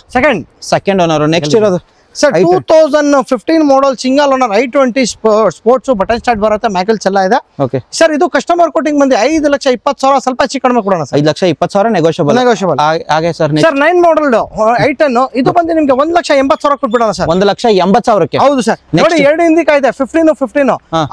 second owner next ಇರೋದು sir 2015 model single owner i20 sports button start ಬರುತ್ತೆ ಮ್ಯಾಗಲ್ಸ್ ಎಲ್ಲ ಇದೆ ಸರ್ ಇದು ಕಸ್ಟಮರ್ ಕೋಟಿಂಗ್ ಬಂದು 5,20,000 ಸ್ವಲ್ಪ ಹೆಚ್ಚು ಕಡಿಮೆ ಕೊಡೋಣ ಸರ್ 5,20,000 ನೆಗೋಷಿಯಬಲ್ ಹಾಗೆ ಸರ್ 9 ಮಾಡಲ್ i10 ಇದು ಬಂದು ನಿಮಗೆ 1,80,000 ಕೊಟ್ಬಿಡೋಣ ಸರ್ 1,80,000ಕ್ಕೆ ಹೌದು ಸರ್ ನೋಡಿ 2 ಇಂದಿಕ ಇದೆ 15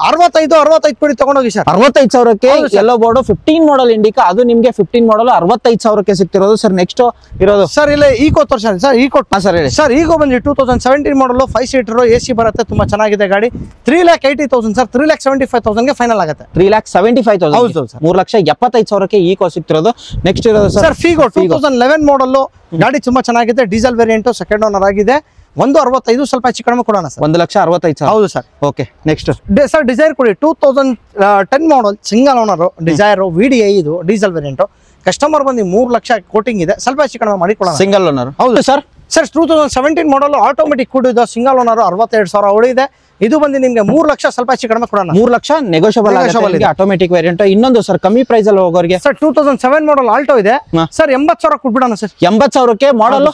65 ಕೊಡಿ ತಗೊಂಡೋಗಿ ಸರ್ 65,000ಕ್ಕೆ ಯೆಲ್ಲೋ ಬೋರ್ಡ್ 15 ಮಾಡಲ್ ಇಂಡಿಕಾ ಅದು ನಿಮಗೆ 15 ಮಾಡಲ್ 65,000ಕ್ಕೆ ಸಿಗ್ತಿರೋದು ಸರ್ ನೆಕ್ಸ್ಟ್ ಇರೋದು ಸರ್ ಇಲ್ಲ ಈಕೋ ತೋರಿಸಿ ಸರ್ ಈಕೋ ಸರ್ ಹೇಳಿ ಸರ್ ಈಗೋ ಬಂದು 2017 ಮಾಡಲ್ 5 ಸೀಟರ್ AC ಬರುತ್ತೆ ತುಂಬಾ ಚೆನ್ನಾಗಿದೆ ಗಾಡಿ 3,80,000 ಸರ್ 3,75,000 ಗೆ ಫೈನಲ್ ಆಗುತ್ತೆ 3,75,000 ಹೌದು ಸರ್ 3,75,000ಕ್ಕೆ ಈಕೋ ಸಿಗ್ತಿರೋದು ನೆಕ್ಸ್ಟ್ ಇರೋದು ಸರ್ ಫಿಗೋ 2011 ಮಾಡಲ್ ಗಾಡಿ ತುಂಬಾ ಚೆನ್ನಾಗಿದೆ ಡೀಸೆಲ್ ವೇರಿಯಂಟ್ ಸೆಕೆಂಡ್ ಓನರ್ ಆಗಿದೆ 165 ಸ್ವಲ್ಪ ಹೆಚ್ಚು ಕಡಿಮೆ ಕೊಡೋಣ ಸರ್ 1,65,000 ಹೌದು sir okay next sir Dzire ಕೊಡಿ 2010 model single owner Dzire VDI ಇದು ಡೀಸೆಲ್ ವೇರಿಯಂಟ್ ಕಸ್ಟಮರ್ ಬಂದು 3 ಲಕ್ಷ ಕೋಟಿಂಗ್ ಇದೆ ಸ್ವಲ್ಪ ಹೆಚ್ಚು ಕಡಿಮೆ ಮಾಡಿ ಕೊಡೋಣ ಸಿಂಗಲ್ ಓನರ್ ಹೌದು ಸರ್ 2017 ಮಾಡಲ್ ಆಟೋಮೆಟಿಕ್ ಕೂಡಿದೆ ಸಿಂಗಲ್ ಓನರ್ 62,000 ಹೊಡಿದೆ ಇದು ಬಂದು ನಿಮಗೆ 3 ಲಕ್ಷ ಸ್ವಲ್ಪ ಹೆಚ್ಚು ಕಡಿಮೆ ಕೊಡೋಣ 3 ಲಕ್ಷ ನೆಗೋಷಿಯಬಲ್ ಆಗುತ್ತೆ ಆಟೋಮೆಟಿಕ್ ವೇರಿಯಂಟ್ ಇನ್ನೊಂದು ಸರ್ ಕಮ್ಮಿ ಪ್ರೈಸ್ ಅಲ್ಲಿ ಹೋಗೋರಿಗೆ ಸರ್ 2007 ಮಾಡಲ್ ಆಲ್ಟೋ ಇದೆ ಸರ್ 80,000 ಕೊಟ್ಬಿಡೋಣ ಸರ್ 80,000ಕ್ಕೆ ಮಾಡಲ್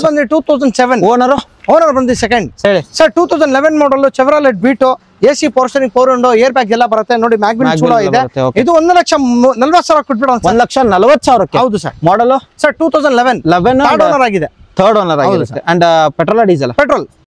ಬಂದು 2007 ಓನರ್ ಬಂದು ಸೆಕೆಂಡ್ ಸರ್ 2011 ಮಾಡಲ್ ಚೆವ್ರಾಲೆಟ್ ಬೀಟೋ AC power steering power window air bag ಎಲ್ಲ ಬರುತ್ತೆ ನೋಡಿ ಮ್ಯಾಗ್ವಿಲ್ ಚೂಡ ಇದೆ ಇದು 1,40,000 ಕೊಟ್ಬಿಡೋಣ 1,40,000 ಹೌದು sir model sir 2011 third owner ಆಗಿದೆ ಅಂಡ್ ಪೆಟ್ರೋಲ್ ಡೀಸೆಲ್ ಪೆಟ್ರೋಲ್